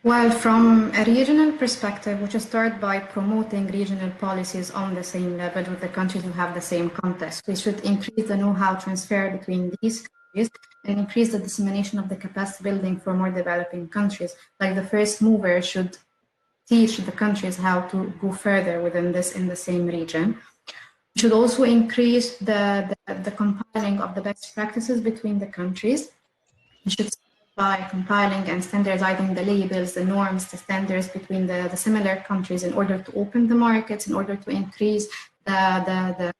Well, from a regional perspective, we should start by promoting regional policies on the same level with the countries who have the same context. We should increase the know-how transfer between these countries and increase the dissemination of the capacity building for more developing countries. Like the first mover should teach the countries how to go further within this in the same region. We should also increase the compiling of the best practices between the countries. We should by compiling and standardizing the labels, the norms, the standards between the similar countries in order to open the markets, in order to increase the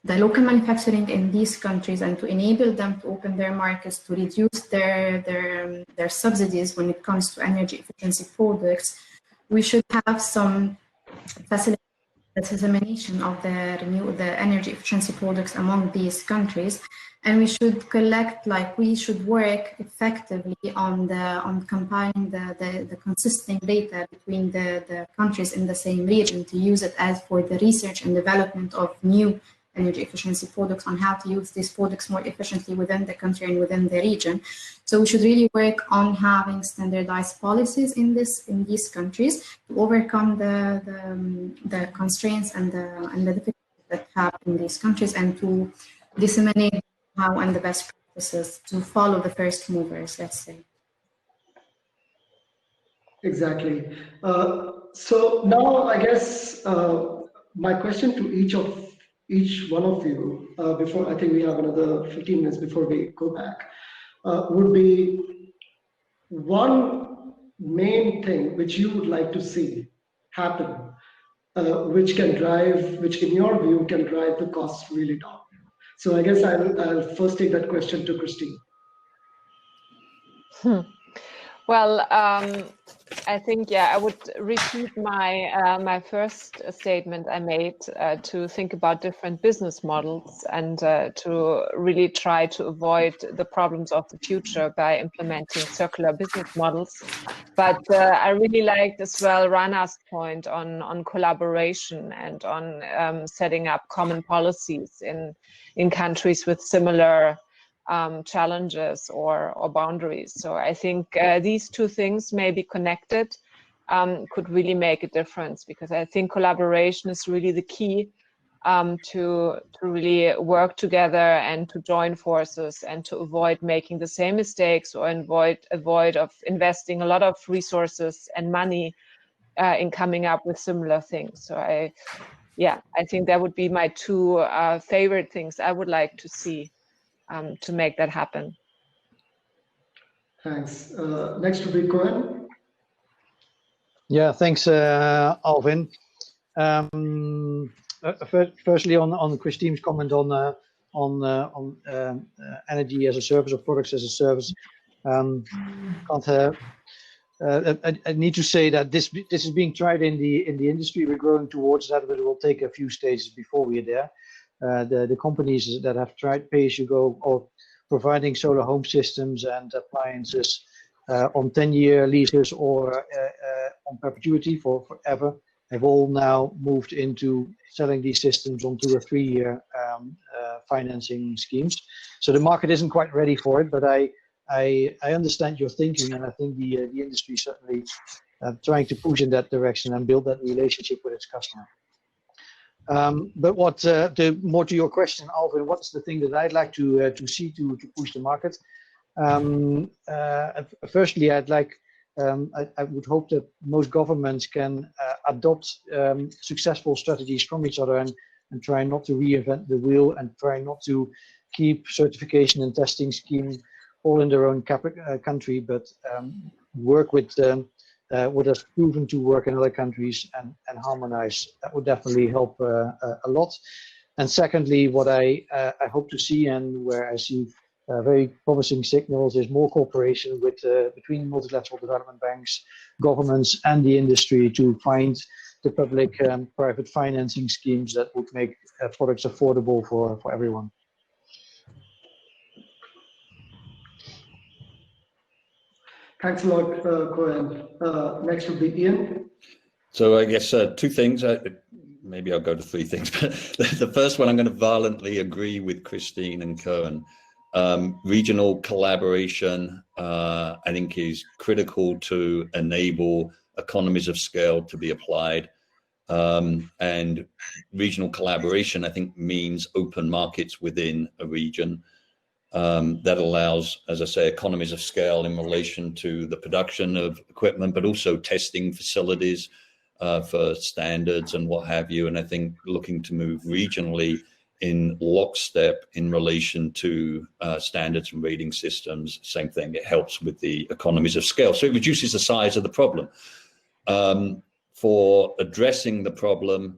local manufacturing in these countries and to enable them to open their markets, to reduce their subsidies when it comes to energy efficiency products. We should have some facility the dissemination of the energy efficiency products among these countries, and we should we should work effectively on compiling the consistent data between the countries in the same region to use it as for the research and development of new energy efficiency products on how to use these products more efficiently within the country and within the region. So we should really work on having standardized policies in these countries to overcome the constraints and the difficulties that have in these countries, and to disseminate how and the best practices to follow the first movers, let's say. Exactly. So now I guess my question to each one of you, before I think we have another 15 minutes before we go back, would be one main thing which you would like to see happen, which in your view can drive the costs really down. So I guess I'll first take that question to Christine. Well, I think, I would repeat my first statement I made to think about different business models and to really try to avoid the problems of the future by implementing circular business models. But I really liked as well Rana's point on collaboration and on setting up common policies in countries with similar challenges or boundaries. So I think these two things may be connected, could really make a difference, because I think collaboration is really the key to really work together and to join forces and to avoid making the same mistakes or avoid of investing a lot of resources and money in coming up with similar things. So I think that would be my two favorite things I would like to see to make that happen. Thanks. Next will be Cohen. Yeah, thanks, Alvin. Firstly, on Christine's comment on energy as a service or products as a service, I need to say that this is being tried in the industry. We're growing towards that, but it will take a few stages before we're there. The companies that have tried pay-as-you-go or providing solar home systems and appliances on 10-year leases or on perpetuity for forever have all now moved into selling these systems on 2 or 3 year financing schemes. So the market isn't quite ready for it, but I understand your thinking, and I think the industry is certainly trying to push in that direction and build that relationship with its customer. But more to your question, Alvin, what's the thing that I'd like to see to push the market? Firstly, I would hope that most governments can adopt successful strategies from each other and try not to reinvent the wheel and try not to keep certification and testing schemes all in their own country, but work with what has proven to work in other countries and harmonize. That would definitely help a lot. And secondly, what I hope to see, and where I see very promising signals, is more cooperation between multilateral development banks, governments, and the industry to find the public and private financing schemes that would make products affordable for everyone. Thanks a lot, Cohen. Next will be Ian. So I guess 2 things. Maybe I'll go to 3 things. But the first one, I'm going to violently agree with Christine and Cohen. Regional collaboration, I think, is critical to enable economies of scale to be applied. And regional collaboration, I think, means open markets within a region. That allows, as I say, economies of scale in relation to the production of equipment, but also testing facilities for standards and what have you. And I think looking to move regionally in lockstep in relation to standards and rating systems, same thing, it helps with the economies of scale. So it reduces the size of the problem. For addressing the problem,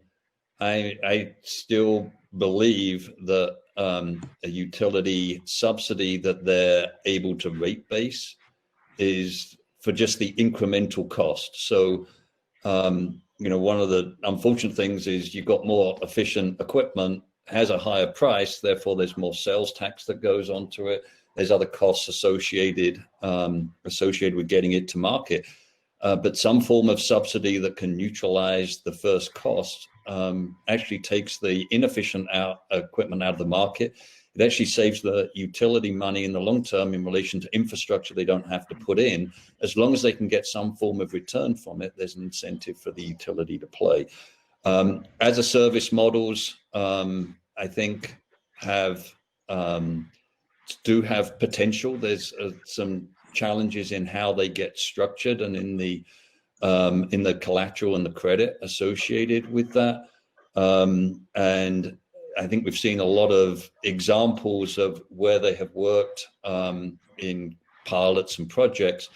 I still believe that a utility subsidy that they're able to rate base is for just the incremental cost. So, you know, one of the unfortunate things is you've got more efficient equipment, has a higher price, therefore there's more sales tax that goes onto it. There's other costs associated with getting it to market. But some form of subsidy that can neutralize the first cost actually takes the inefficient equipment out of the market. It actually saves the utility money in the long term in relation to infrastructure they don't have to put in. As long as they can get some form of return from it, there's an incentive for the utility to play. As a service models, I think do have potential. There's some challenges in how they get structured and in the collateral and the credit associated with that. And I think we've seen a lot of examples of where they have worked in pilots and projects,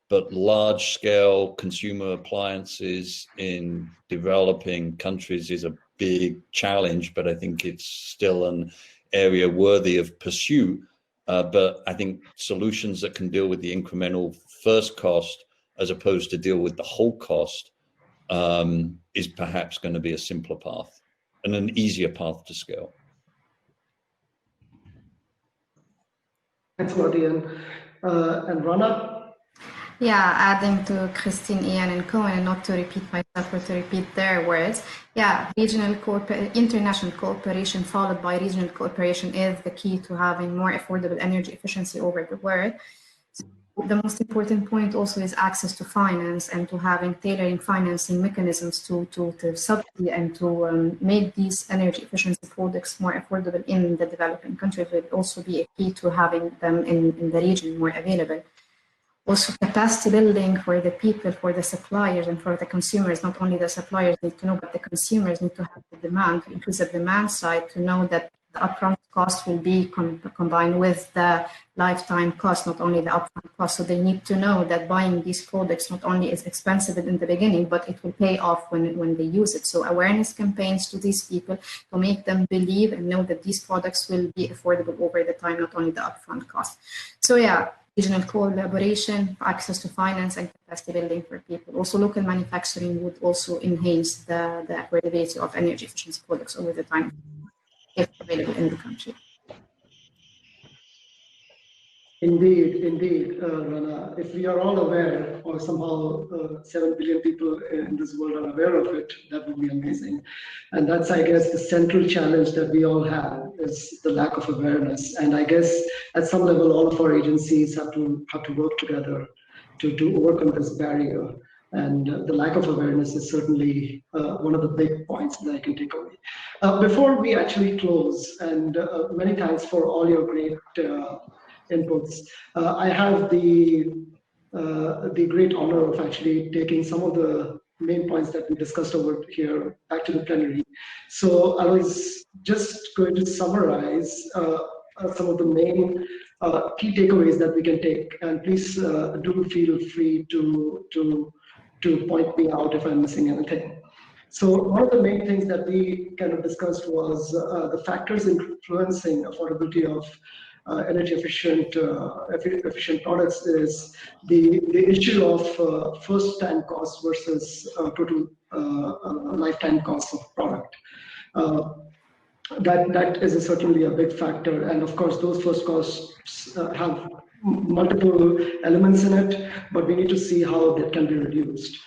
but large scale consumer appliances in developing countries is a big challenge, but I think it's still an area worthy of pursuit. But I think solutions that can deal with the incremental first cost as opposed to deal with the whole cost is perhaps going to be a simpler path and an easier path to scale. Thanks a lot, Ian. And Rana? Yeah, adding to Christine, Ian, and Cohen, and not to repeat myself or to repeat their words. Yeah, international cooperation followed by regional cooperation is the key to having more affordable energy efficiency over the world. So the most important point also is access to finance and to having tailoring financing mechanisms to subsidy and to make these energy efficiency products more affordable in the developing countries will also be a key to having them in the region more available. Also, capacity building for the people, for the suppliers, and for the consumers. Not only the suppliers need to know, but the consumers need to have the demand, increase the demand side to know that the upfront cost will be combined with the lifetime cost, not only the upfront cost. So they need to know that buying these products not only is expensive in the beginning, but it will pay off when they use it. So awareness campaigns to these people to make them believe and know that these products will be affordable over the time, not only the upfront cost. So yeah. Regional collaboration, access to finance, and capacity building for people. Also, local manufacturing would also enhance the affordability of energy efficiency products over the time if available in the country. Indeed, Rana. If we are all aware, or somehow 7 billion people in this world are aware of it, that would be amazing. And that's, I guess, the central challenge that we all have is the lack of awareness. And I guess at some level, all of our agencies have to work together to overcome this barrier. And the lack of awareness is certainly one of the big points that I can take away. Before we actually close, and many thanks for all your great inputs. I have the great honor of actually taking some of the main points that we discussed over here back to the plenary. So I was just going to summarize some of the main key takeaways that we can take, and please do feel free to point me out if I'm missing anything. So one of the main things that we kind of discussed was the factors influencing affordability of energy efficient products is the issue of first-time cost versus total lifetime cost of product. That is certainly a big factor, and of course those first costs have multiple elements in it, but we need to see how that can be reduced.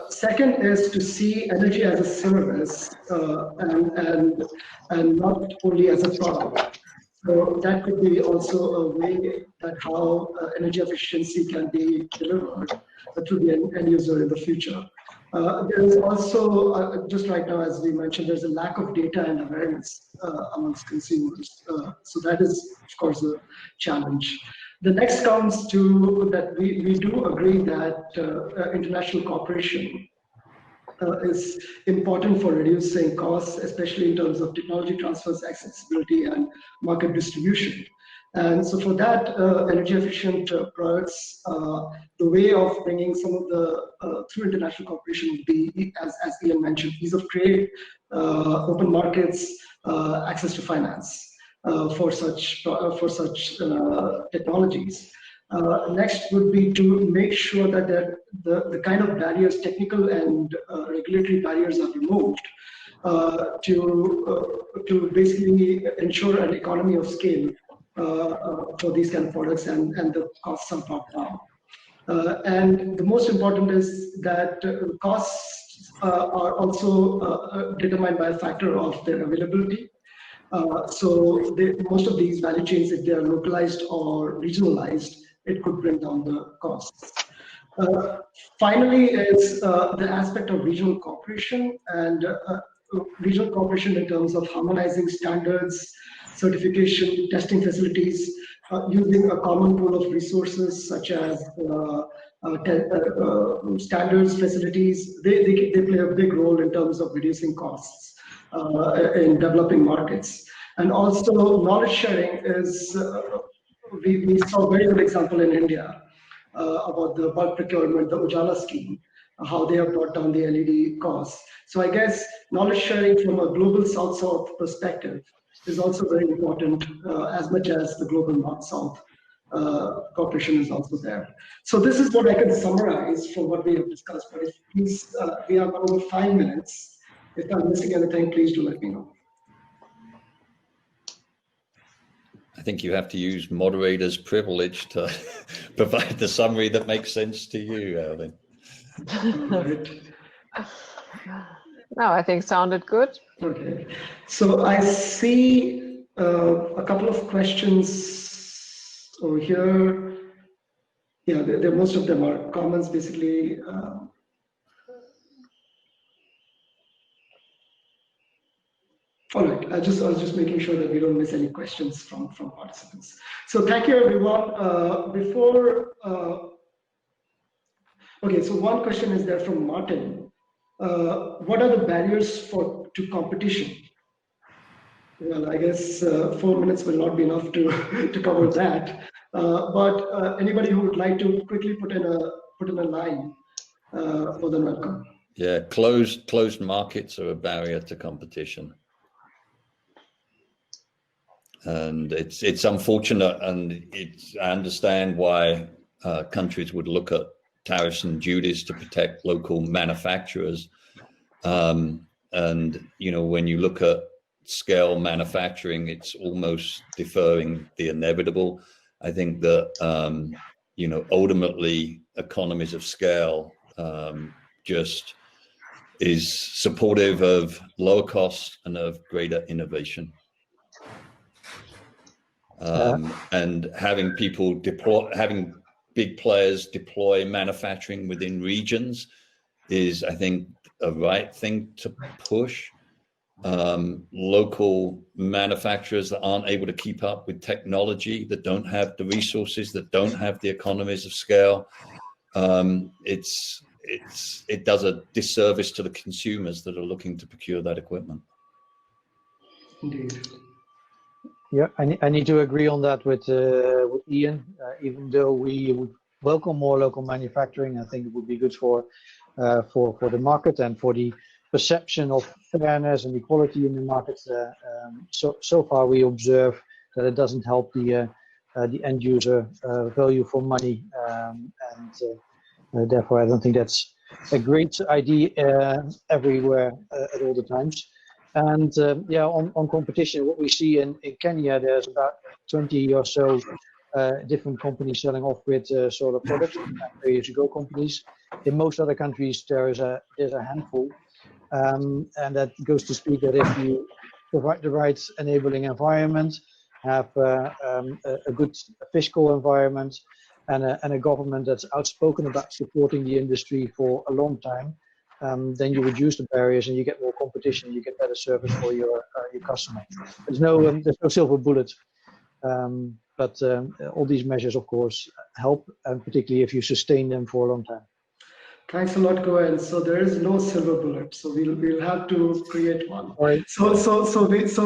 Second is to see energy as a service and not only as a product. So that could be also a way that how energy efficiency can be delivered to the end user in the future. There is also, just right now, as we mentioned, there's a lack of data and awareness amongst consumers. So that is, of course, a challenge. The next comes to that we do agree that international cooperation is important for reducing costs, especially in terms of technology transfers, accessibility, and market distribution. And so for that, energy efficient products, the way of bringing some of the, through international cooperation would be, as Ian mentioned, ease of trade, open markets, access to finance for such technologies. Next would be to make sure that the kind of barriers, technical and regulatory barriers, are removed to basically ensure an economy of scale for these kind of products, and the costs are brought down. And the most important is that costs are also determined by a factor of their availability. So most of these value chains, if they are localized or regionalized, it could bring down the costs. Finally is the aspect of regional cooperation, and regional cooperation in terms of harmonizing standards, certification, testing facilities, using a common pool of resources such as standards, facilities. They play a big role in terms of reducing costs in developing markets. And also knowledge sharing is, we saw a very good example in India about the bulk procurement, the Ujala scheme, how they have brought down the LED costs. So I guess knowledge sharing from a global South-South perspective is also very important, as much as the global North-South cooperation is also there. So this is what I can summarize from what we have discussed. But if please, we have over 5 minutes. If I'm missing anything, please do let me know. I think you have to use moderator's privilege to provide the summary that makes sense to you, Alvin. No, I think sounded good. Okay, so I see a couple of questions over here. Yeah, most of them are comments, basically. All right, I was just making sure that we don't miss any questions from participants. So thank you, everyone. Okay, so one question is there from Martin. What are the barriers to competition? Well, I guess 4 minutes will not be enough to cover that. But anybody who would like to quickly put in a line, more than welcome. Yeah, closed markets are a barrier to competition. And it's unfortunate, and I understand why countries would look at tariffs and duties to protect local manufacturers. And when you look at scale manufacturing, it's almost deferring the inevitable. I think that ultimately economies of scale just is supportive of lower costs and of greater innovation. And having big players deploy manufacturing within regions is, I think, a right thing to push. Local manufacturers that aren't able to keep up with technology, that don't have the resources, that don't have the economies of scale, it does a disservice to the consumers that are looking to procure that equipment. Indeed. Yeah, I need to agree on that with Ian. Even though we would welcome more local manufacturing, I think it would be good for the market and for the perception of fairness and equality in the market. So far, we observe that it doesn't help the end user value for money, and therefore I don't think that's a great idea everywhere at all the times. And yeah, on competition, what we see in Kenya, there's about 20 or so different companies selling off-grid solar products, pay-as-you-go companies. In most other countries, there's a handful, and that goes to speak that if you provide the right enabling environment, have a good fiscal environment, and a government that's outspoken about supporting the industry for a long time, then you reduce the barriers and you get more competition, you get better service for your customer. There's no silver bullet, but all these measures, of course, help, and particularly if you sustain them for a long time. Thanks a lot, Cohen. So there is no silver bullet. So we'll have to create one. Right. So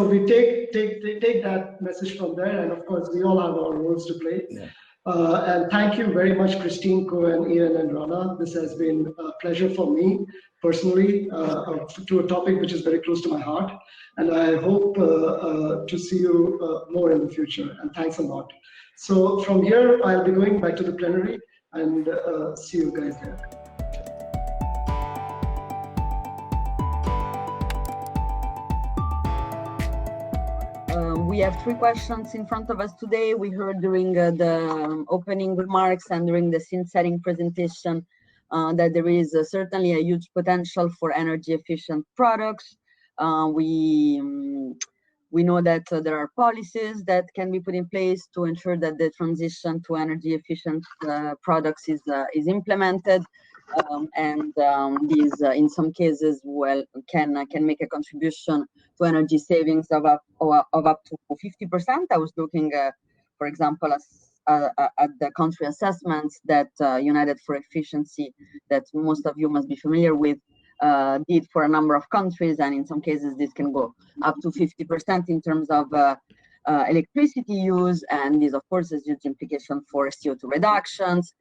we take that message from there, and of course we all have our roles to play. Yeah. And thank you very much, Christine, Cohen, Ian, and Rana. This has been a pleasure for me personally, to a topic which is very close to my heart. And I hope to see you more in the future. And thanks a lot. So from here, I'll be going back to the plenary, and see you guys there. We have 3 questions in front of us today. We heard during the opening remarks and during the scene setting presentation that there is certainly a huge potential for energy efficient products. We know that there are policies that can be put in place to ensure that the transition to energy efficient products is implemented. These, in some cases, can make a contribution to energy savings of up to 50%. I was looking, for example, at the country assessments that United for Efficiency, that most of you must be familiar with, did for a number of countries, and in some cases this can go up to 50% in terms of electricity use, and this of course has huge implication for CO2 reductions,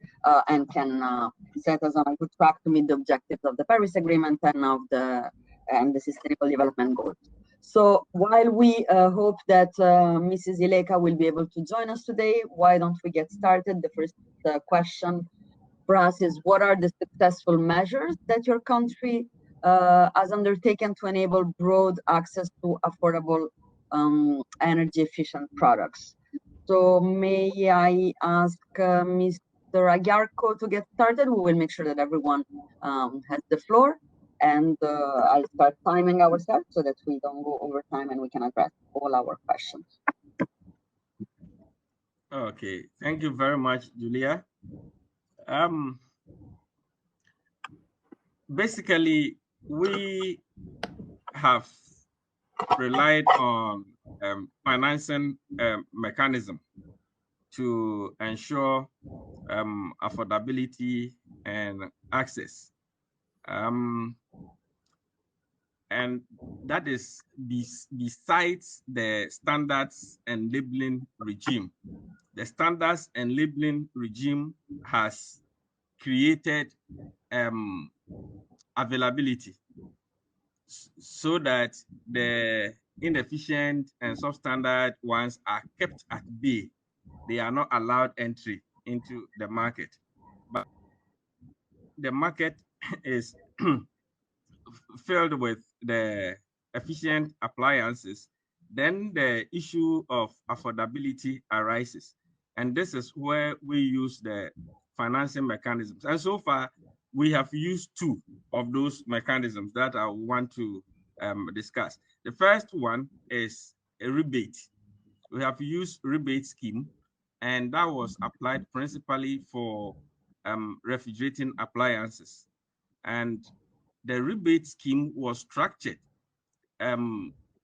and can set us on a good track to meet the objectives of the Paris Agreement and of the Sustainable Development Goals. So while we hope that Mrs. Ileka will be able to join us today, why don't we get started? The first question for us is, what are the successful measures that your country has undertaken to enable broad access to affordable energy efficient products? So may I ask Mr. Agyarko to get started? We will make sure that everyone has the floor, and I'll start timing ourselves so that we don't go over time and we can address all our questions. Okay, thank you very much, Julia. Basically, we have relied on financing mechanism to ensure affordability and access. And that is besides the standards and labeling regime. The standards and labeling regime has created availability so that the inefficient and substandard ones are kept at bay. They are not allowed entry into the market. But the market is filled with the efficient appliances, then the issue of affordability arises. And this is where we use the financing mechanisms. And so far, we have used 2 of those mechanisms that I want to discuss. The first one is a rebate. We have used rebate scheme, and that was applied principally for refrigerating appliances. And the rebate scheme was structured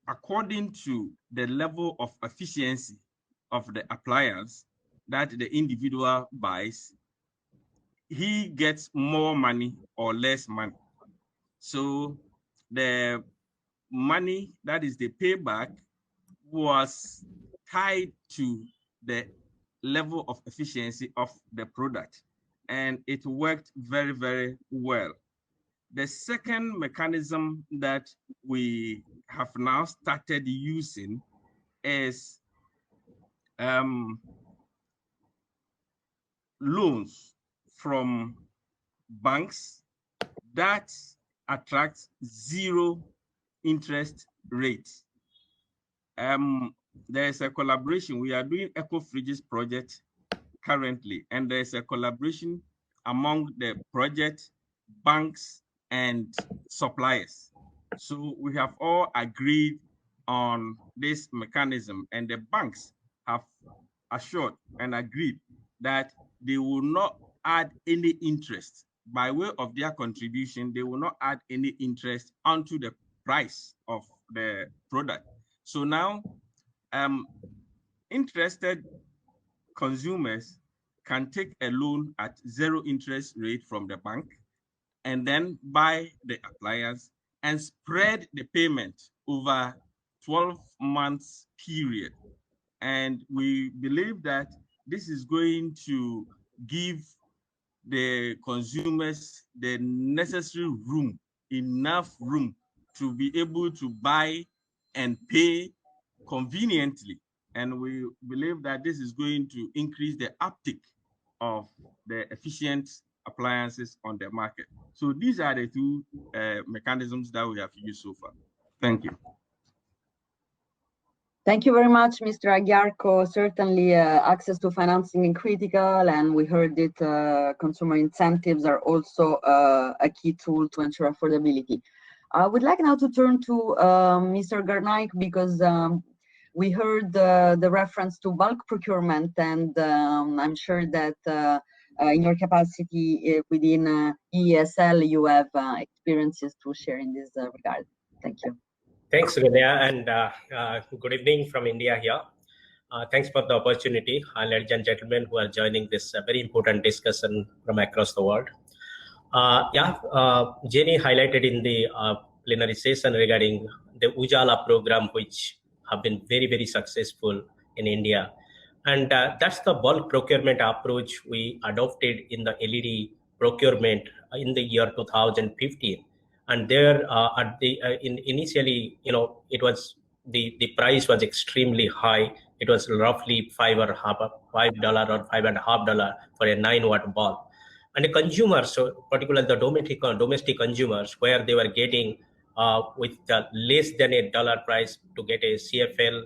according to the level of efficiency of the appliance that the individual buys. He gets more money or less money. So the money, that is the payback, was tied to the level of efficiency of the product. And it worked very, very well. The second mechanism that we have now started using is loans from banks that attract 0 interest rates. There's a collaboration. We are doing eco-fridges project currently, and there's a collaboration among the project, banks, and suppliers. So we have all agreed on this mechanism, and the banks have assured and agreed that they will not add any interest by way of their contribution. They will not add any interest onto the price of the product. So now, interested consumers can take a loan at 0 interest rate from the bank and then buy the appliance and spread the payment over 12 months period. And we believe that this is going to give the consumers the necessary room, enough room to be able to buy and pay conveniently. And we believe that this is going to increase the uptick of the efficient appliances on the market. So these are the two mechanisms that we have used so far. Thank you. Thank you very much, Mr. Aguiarco. Certainly, access to financing is critical, and we heard that consumer incentives are also a key tool to ensure affordability. I would like now to turn to Mr. Garnaik, because we heard the reference to bulk procurement, and I'm sure that in your capacity within ESL, you have experiences to share in this regard. Thank you. Thanks, Vinaya, and good evening from India here. Thanks for the opportunity, ladies and gentlemen who are joining this very important discussion from across the world. Jenny highlighted in the plenary session regarding the Ujala program, which have been very, very successful in India. And that's the bulk procurement approach we adopted in the LED procurement in the year 2015. And there, initially, it was the price was extremely high. It was roughly $5 or $5.50 for a 9-watt bulb. And the consumers, so particularly the domestic consumers, where they were getting with less than $1 price to get a CFL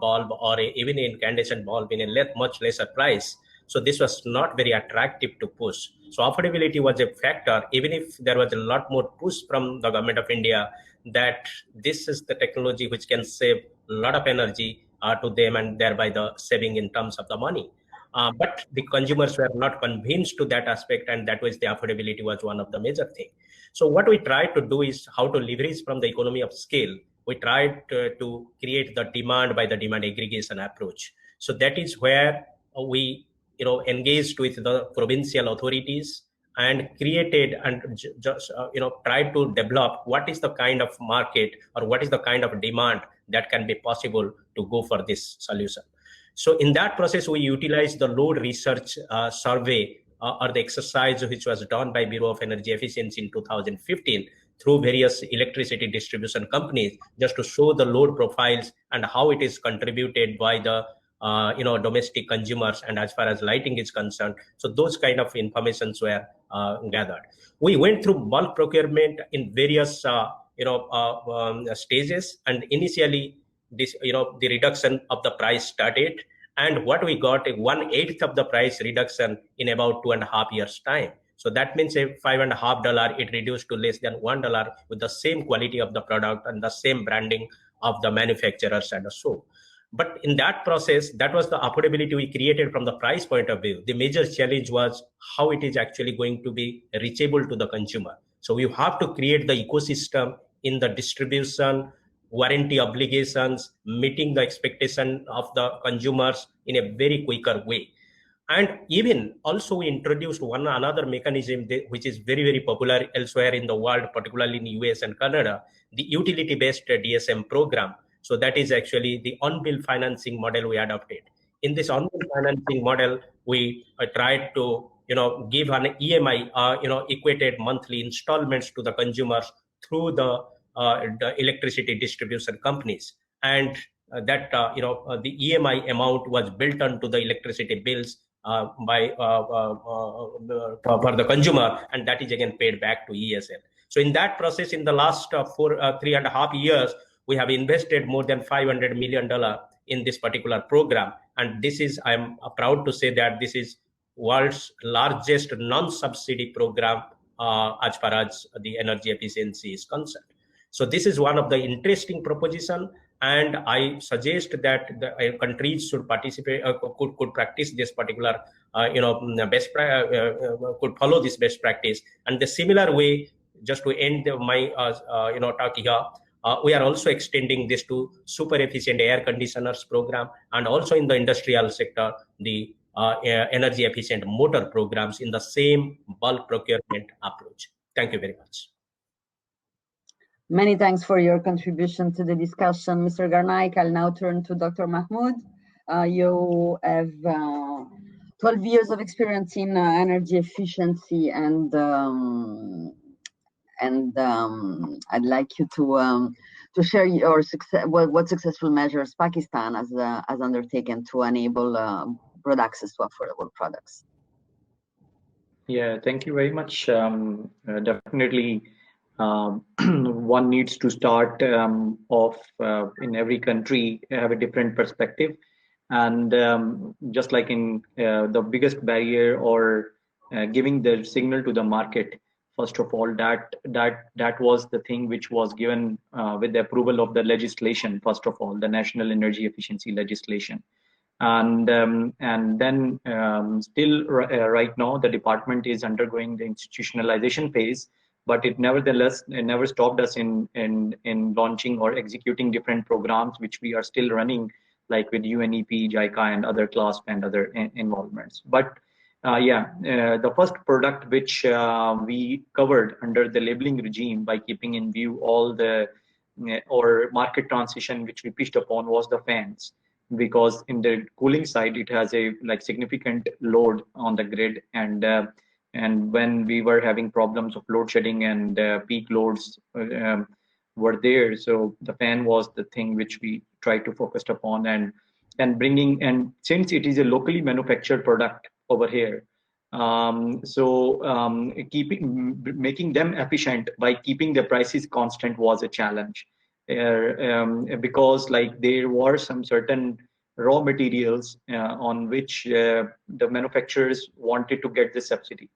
bulb or even an incandescent bulb in a much lesser price. So this was not very attractive to push. So affordability was a factor, even if there was a lot more push from the government of India that this is the technology which can save a lot of energy to them, and thereby the saving in terms of the money. But the consumers were not convinced to that aspect, and that was the affordability was one of the major things. So what we tried to do is how to leverage from the economy of scale. We tried to create the demand by the demand aggregation approach. So that is where we engaged with the provincial authorities and created and just tried to develop what is the kind of market or what is the kind of demand that can be possible to go for this solution. So in that process, we utilized the load research survey or the exercise which was done by Bureau of Energy Efficiency in 2015 through various electricity distribution companies, just to show the load profiles and how it is contributed by the domestic consumers and as far as lighting is concerned. So those kind of informations were gathered. We went through bulk procurement in various stages, and initially this the reduction of the price started, and what we got 1/8 of the price reduction in about 2.5 years time. So that means a $5.50 it reduced to less than $1 with the same quality of the product and the same branding of the manufacturers and so. But in that process, that was the affordability we created from the price point of view. The major challenge was how it is actually going to be reachable to the consumer. So you have to create the ecosystem in the distribution, warranty obligations, meeting the expectation of the consumers in a very quicker way. And even also we introduced another mechanism which is very, very popular elsewhere in the world, particularly in US and Canada, the utility-based DSM program. So that is actually the on-bill financing model we adopted. In this on-bill financing model, we tried to give an EMI, equated monthly installments to the consumers through the electricity distribution companies, and that the EMI amount was built onto the electricity bills for the consumer, and that is again paid back to ESL. So in that process, in the last 3.5 years, we have invested more than $500 million in this particular program, and this is, I'm proud to say that this is world's largest non-subsidy program as far as the energy efficiency is concerned. So this is one of the interesting proposition, And I suggest that the countries should participate, could practice this particular, could follow this best practice. And the similar way, just to end my talk here, we are also extending this to super efficient air conditioners program, and also in the industrial sector, the energy efficient motor programs in the same bulk procurement approach. Thank you very much. Many thanks for your contribution to the discussion, Mr. Garnaik. I'll now turn to Dr. Mahmoud. You have 12 years of experience in energy efficiency, and I'd like you to share your what successful measures Pakistan has undertaken to enable broad access to affordable products. Yeah, thank you very much. Definitely, one needs to start off in every country, have a different perspective. And just like in the biggest barrier or giving the signal to the market, first of all, that was the thing which was given with the approval of the legislation, first of all, the National Energy Efficiency legislation. And then still right now the department is undergoing the institutionalization phase, but it never stopped us in launching or executing different programs which we are still running, like with UNEP, JICA, and other CLASP and other involvements. But the first product which we covered under the labeling regime by keeping in view all the or market transition which we pitched upon was the fans, because in the cooling side it has a significant load on the grid, and when we were having problems of load shedding and peak loads were there, so the fan was the thing which we tried to focus upon, and since it is a locally manufactured product over here, making them efficient by keeping the prices constant was a challenge. Because there were some certain raw materials on which the manufacturers wanted to get the subsidy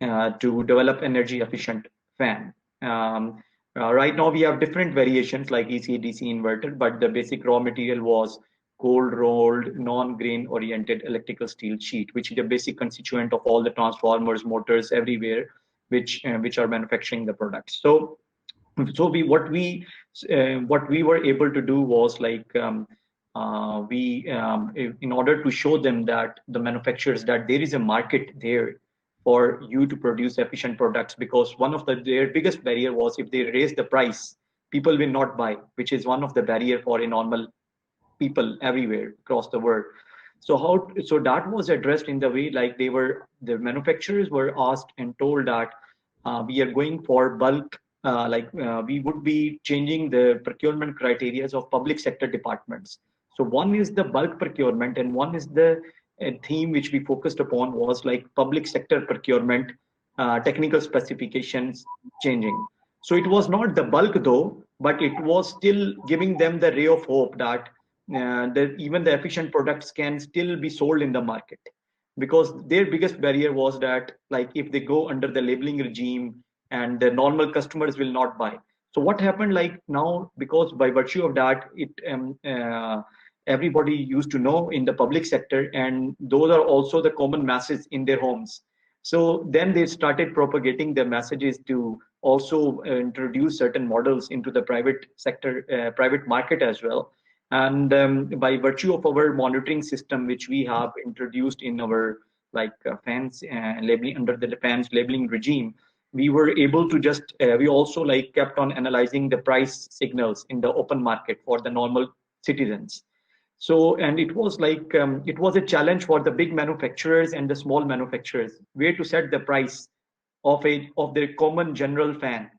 to develop energy efficient fan. Right now we have different variations like EC, DC inverter, but the basic raw material was cold rolled non-grain oriented electrical steel sheet, which is the basic constituent of all the transformers, motors everywhere, which are manufacturing the products. So what we were able to do was in order to show them that the manufacturers that there is a market there for you to produce efficient products, because one of their biggest barrier was if they raise the price, people will not buy, which is one of the barrier for a normal people everywhere across the world. So that was addressed in the way the manufacturers were asked and told that we are going for bulk. We would be changing the procurement criteria of public sector departments. So one is the bulk procurement, and one is the theme which we focused upon was public sector procurement, technical specifications changing. So it was not the bulk though, but it was still giving them the ray of hope that even the efficient products can still be sold in the market, because their biggest barrier was that if they go under the labeling regime and the normal customers will not buy. So what happened now, because by virtue of that, everybody used to know in the public sector, and those are also the common masses in their homes. So then they started propagating the messages to also introduce certain models into the private sector, private market as well. And by virtue of our monitoring system, which we have introduced in our fans labeling under the fans labeling regime, we were able to we also kept on analyzing the price signals in the open market for the normal citizens. So, and it was it was a challenge for the big manufacturers and the small manufacturers where to set the price of their common general fan.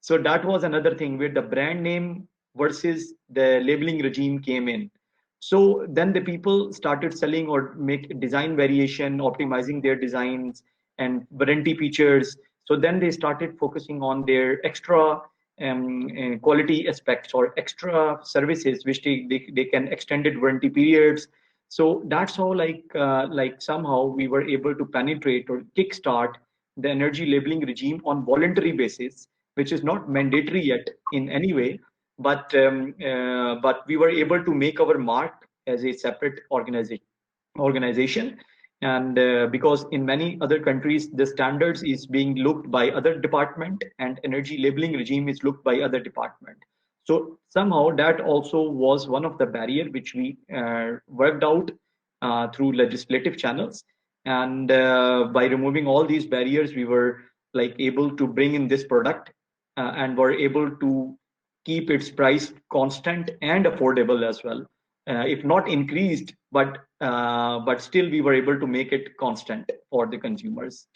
So that was another thing where the brand name versus the labeling regime came in. So then the people started selling or make design variation, optimizing their designs and warranty features. So then they started focusing on their extra quality aspects or extra services, which they can extended warranty periods. So that's how somehow we were able to penetrate or kickstart the energy labeling regime on voluntary basis, which is not mandatory yet in any way. but we were able to make our mark as a separate organization. And because in many other countries, the standards is being looked by other department and energy labeling regime is looked by other department. So somehow that also was one of the barrier which we worked out through legislative channels. And by removing all these barriers, we were like able to bring in this product and were able to keep its price constant and affordable as well. If not increased, but still we were able to make it constant for the consumers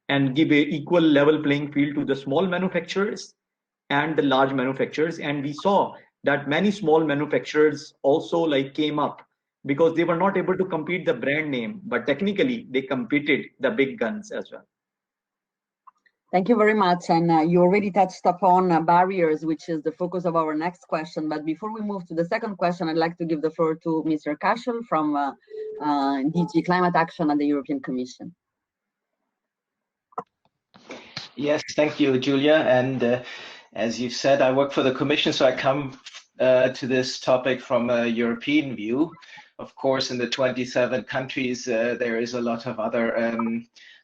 and give a equal level playing field to the small manufacturers and the large manufacturers. And we saw that many small manufacturers also like came up because they were not able to compete the brand name, but technically they competed the big guns as well. Thank you very much. And you already touched upon barriers, which is the focus of our next question. But before we move to the second question, I'd like to give the floor to Mr. Cashel from DG Climate Action at the European Commission. Yes, thank you, Julia. And as you've said, I work for the Commission, so I come to this topic from a European view. Of course, in the 27 countries, there is a lot of other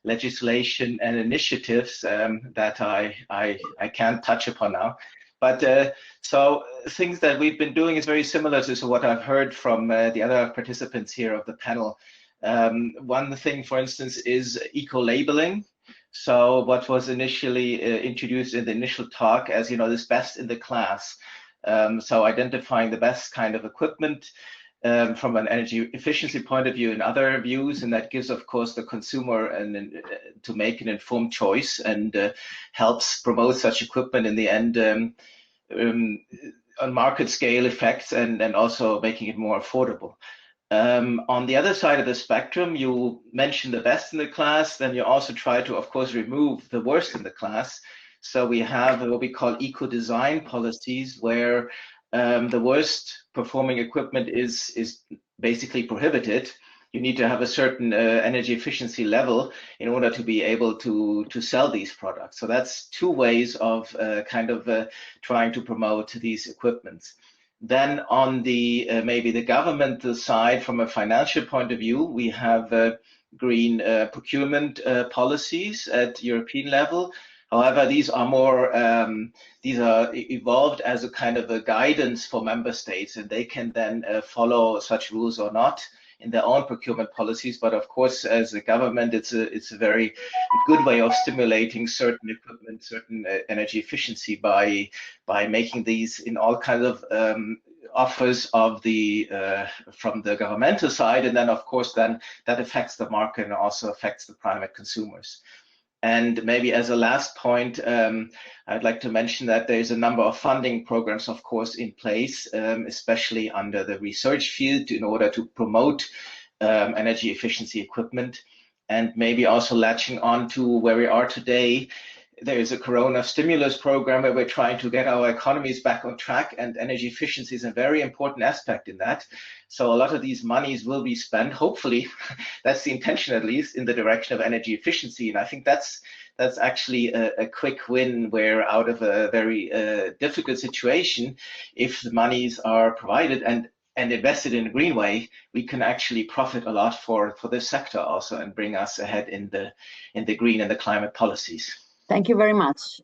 legislation and initiatives that I can't touch upon now. But so things that we've been doing is very similar to what I've heard from the other participants here of the panel. One thing, for instance, is eco-labeling. So what was initially introduced in the initial talk as, you know, this best in the class. So identifying the best kind of equipment from an energy efficiency point of view and other views, and that gives, of course, the consumer to make an informed choice and helps promote such equipment in the end on market scale effects and also making it more affordable. On the other side of the spectrum, you mentioned the best in the class, then you also try to, of course, remove the worst in the class. So we have what we call eco-design policies, where the worst performing equipment is basically prohibited. You need to have a certain energy efficiency level in order to be able to sell these products. So that's two ways of trying to promote these equipments. Then on the maybe the governmental side, from a financial point of view, we have green procurement policies at European level. However, these are more these are evolved as a kind of a guidance for member states, and they can then follow such rules or not in their own procurement policies. But of course, as a government, it's a very good way of stimulating certain equipment, certain energy efficiency by making these in all kinds of offers of the from the governmental side, and then of course then that affects the market and also affects the private consumers. And maybe as a last point, I'd like to mention that there's a number of funding programs, of course, in place, especially under the research field in order to promote energy efficiency equipment. And maybe also latching on to where we are today, there is a Corona stimulus program where we're trying to get our economies back on track, and energy efficiency is a very important aspect in that. So a lot of these monies will be spent, hopefully, that's the intention at least, in the direction of energy efficiency. And I think that's actually a quick win, where out of a very difficult situation, if the monies are provided and invested in a green way, we can actually profit a lot for this sector also and bring us ahead in the green and the climate policies. Thank you very much.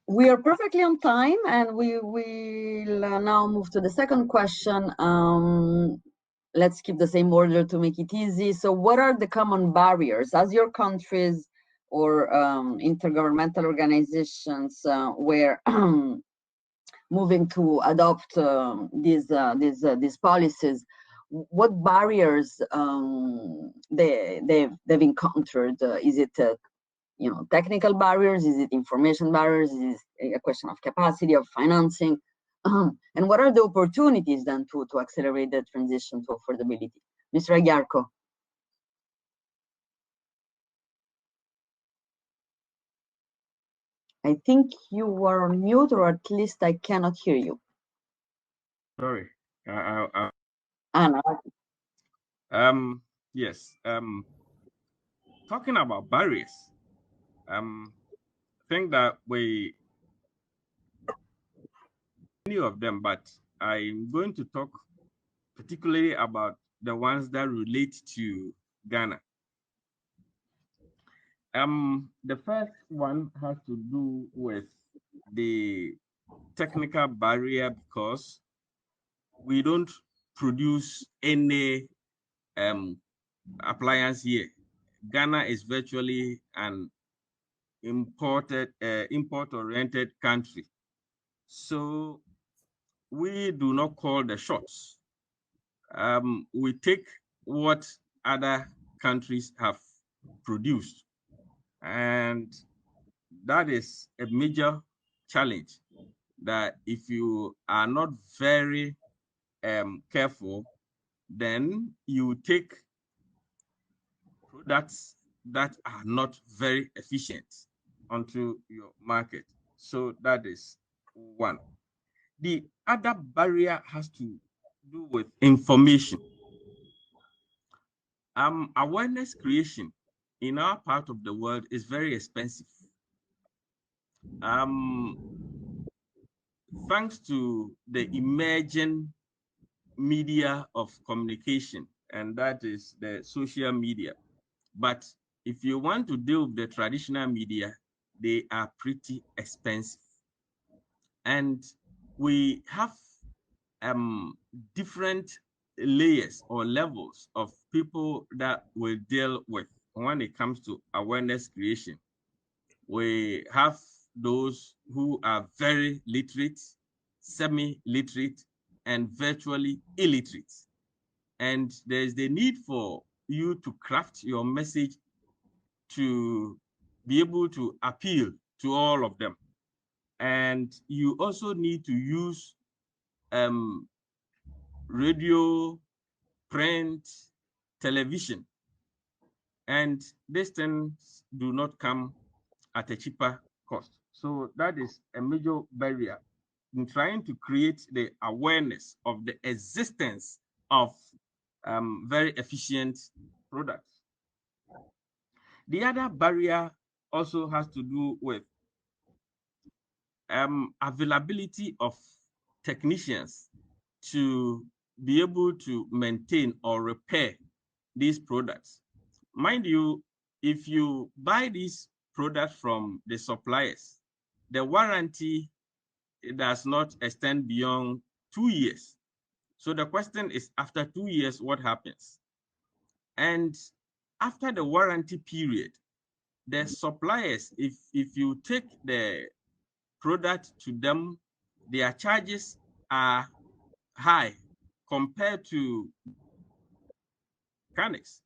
We are perfectly on time, and we will now move to the second question. Let's keep the same order to make it easy. So what are the common barriers as your countries or intergovernmental organizations were moving to adopt these policies? What barriers they've encountered? Is it technical barriers? Is it information barriers? Is it a question of capacity, of financing? And what are the opportunities then to accelerate the transition to affordability? Mr. Aguiarco. I think you are on mute, or at least I cannot hear you. Sorry. Anna. Yes. Talking about barriers, I think that we many of them, but I'm going to talk particularly about the ones that relate to Ghana. The first one has to do with the technical barrier, because we don't produce any appliance here. Ghana is virtually an import-oriented country. So we do not call the shots. We take what other countries have produced. And that is a major challenge, that if you are not very careful, then you take products that are not very efficient onto your market. So that is one. The other barrier has to do with information. Awareness creation in our part of the world is very expensive. Thanks to the emerging media of communication, and that is the social media. But if you want to deal with the traditional media, they are pretty expensive. And we have different layers or levels of people that we deal with when it comes to awareness creation. We have those who are very literate, semi-literate, and virtually illiterate. And there's the need for you to craft your message to be able to appeal to all of them. And you also need to use radio, print, television. And these things do not come at a cheaper cost. So that is a major barrier in trying to create the awareness of the existence of very efficient products. The other barrier also has to do with availability of technicians to be able to maintain or repair these products. Mind you, if you buy these products from the suppliers, the warranty does not extend beyond 2 years. So the question is, after 2 years, what happens? And after the warranty period, the suppliers, if you take the product to them, their charges are high compared to mechanics.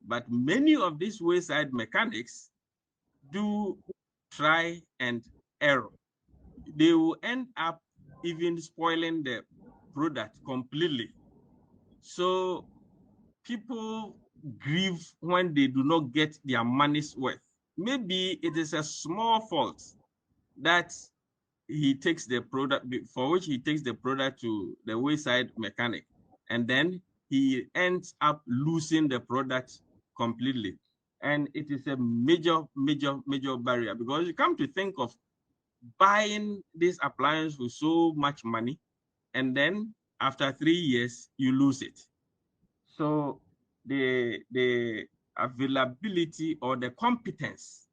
But many of these wayside mechanics do try and error. They will end up even spoiling the product completely. So people grieve when they do not get their money's worth. Maybe it is a small fault that he takes the product, for which he takes the product to the wayside mechanic, and then he ends up losing the product completely. And it is a major barrier, because you come to think of buying this appliance with so much money, and then after 3 years, you lose it. So the availability or the competence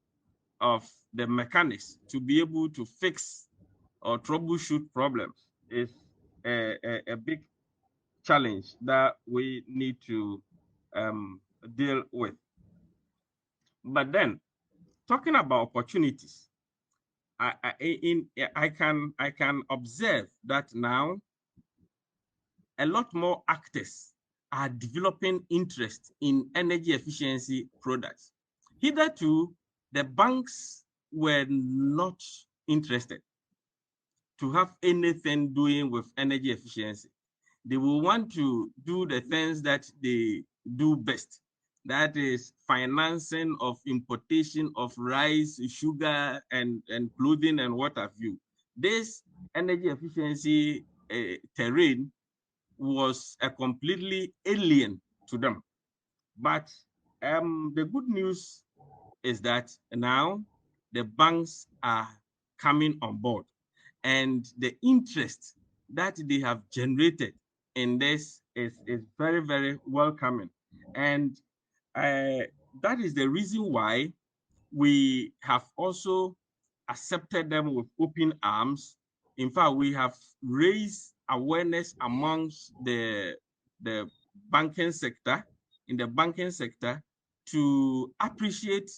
of the mechanics to be able to fix or troubleshoot problems is a big challenge that we need to deal with. But then, talking about opportunities, I can observe that now a lot more actors are developing interest in energy efficiency products. Hitherto, the banks were not interested to have anything doing with energy efficiency. They will want to do the things that they do best. That is financing of importation of rice, sugar, and clothing and what have you. This energy efficiency terrain was a completely alien to them. But the good news is that now the banks are coming on board, and the interest that they have generated in this is very, very welcoming. And that is the reason why we have also accepted them with open arms. In fact, we have raised awareness amongst the banking sector, in the banking sector, to appreciate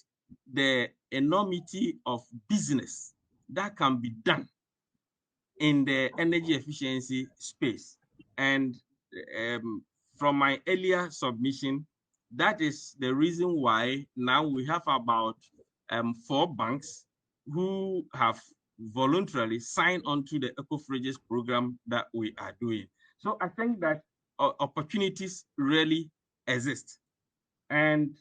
the enormity of business that can be done in the energy efficiency space. And from my earlier submission, that is the reason why now we have about 4 banks who have voluntarily signed on to the Eco-Fridges program that we are doing. So I think that opportunities really exist. And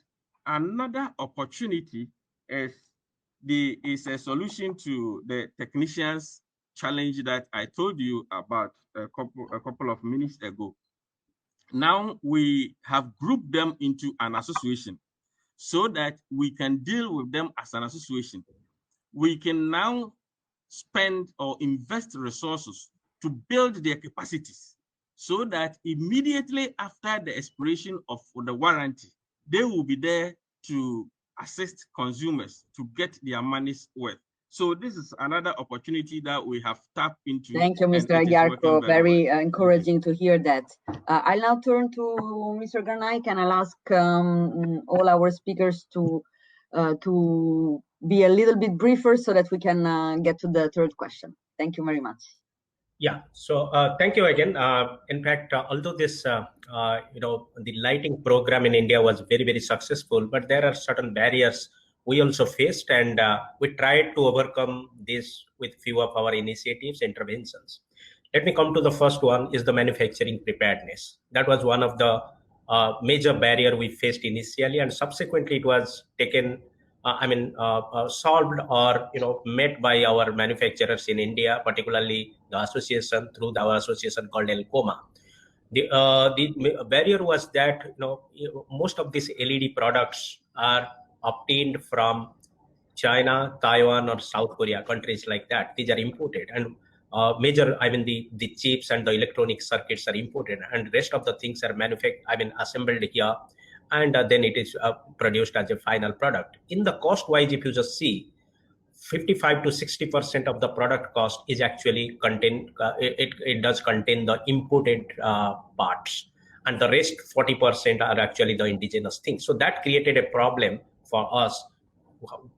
another opportunity is a solution to the technicians' challenge that I told you about a couple of minutes ago. Now we have grouped them into an association so that we can deal with them as an association. We can now spend or invest resources to build their capacities so that immediately after the expiration of the warranty, they will be there to assist consumers to get their money's worth. So this is another opportunity that we have tapped into. Thank you, Mr. Agyarko. Very encouraging to hear that. I'll now turn to Mr. Garnaik, and I'll ask all our speakers to be a little bit briefer so that we can get to the third question. Thank you very much. Yeah, so thank you again. In fact, although this, the lighting program in India was very, very successful, but there are certain barriers we also faced, and we tried to overcome this with few of our initiatives, interventions. Let me come to the first one, is the manufacturing preparedness. That was one of the major barrier we faced initially, and subsequently it was taken, solved or met by our manufacturers in India, particularly the association, through our association called ELCOMA. The barrier was that most of these LED products are obtained from China, Taiwan, or South Korea, countries like that. These are imported, and the chips and the electronic circuits are imported, and rest of the things are assembled here, and then it is produced as a final product. In the cost wise, if you just see, 55 to 60% of the product cost is actually contain, it does contain the imported parts, and the rest 40% are actually the indigenous things. So that created a problem for us,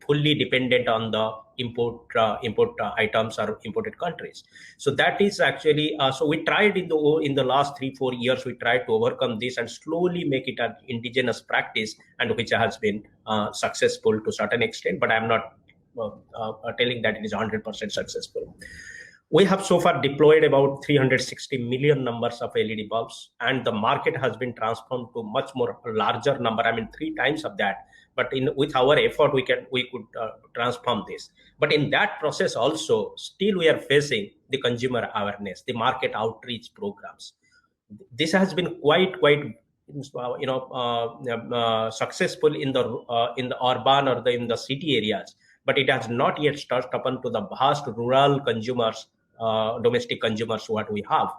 fully dependent on the import items or imported countries. So that is actually, so we tried in the last 3-4 years, we tried to overcome this and slowly make it an indigenous practice, and which has been successful to a certain extent, but I'm not telling that it is 100% successful. We have so far deployed about 360 million numbers of LED bulbs, and the market has been transformed to much more larger number, 3 times of that. But with our effort, we could transform this. But in that process also, still we are facing the consumer awareness, the market outreach programs. This has been quite successful in the urban or in the city areas, but it has not yet touched upon to the vast rural consumers, domestic consumers what we have.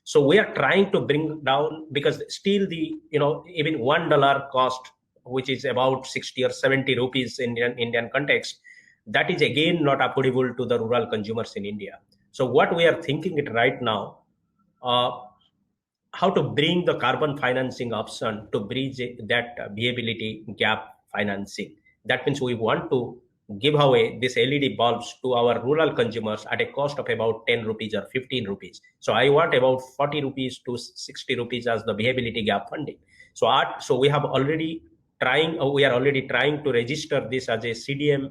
So we are trying to bring down, because still the even $1 cost, which is about 60 or 70 rupees in Indian context, that is again not affordable to the rural consumers in India. So what we are thinking it right now, how to bring the carbon financing option to bridge that viability gap financing. That means we want to give away these LED bulbs to our rural consumers at a cost of about 10 rupees or 15 rupees. So I want about 40 rupees to 60 rupees as the viability gap funding. So we have already we are already trying to register this as a CDM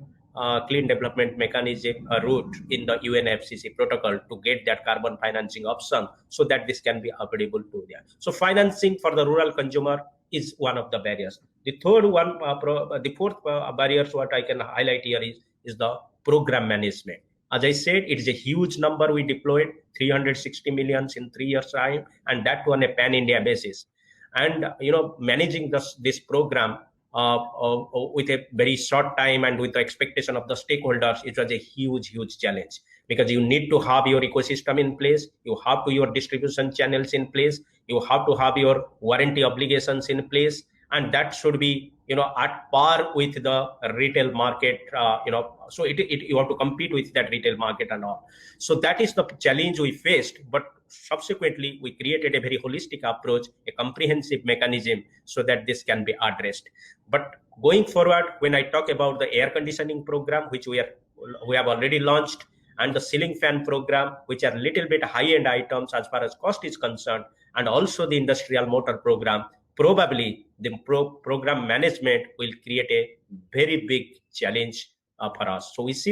clean development mechanism route in the UNFCCC protocol to get that carbon financing option, so that this can be available to them. So financing for the rural consumer is one of the barriers. The third one, the fourth barriers what I can highlight here is the program management. As I said, it is a huge number we deployed, 360 millions in 3 years time, and that on a pan-India basis. And managing this program with a very short time and with the expectation of the stakeholders, it was a huge challenge, because you need to have your ecosystem in place, you have to your distribution channels in place, you have to have your warranty obligations in place, and that should be at par with the retail market, so you have to compete with that retail market and all. So that is the challenge we faced, but subsequently we created a very holistic approach, a comprehensive mechanism, so that this can be addressed. But going forward, when I talk about the air conditioning program, which we have already launched, and the ceiling fan program, which are little bit high-end items as far as cost is concerned, and also the industrial motor program, probably the program management will create a very big challenge for us. So we see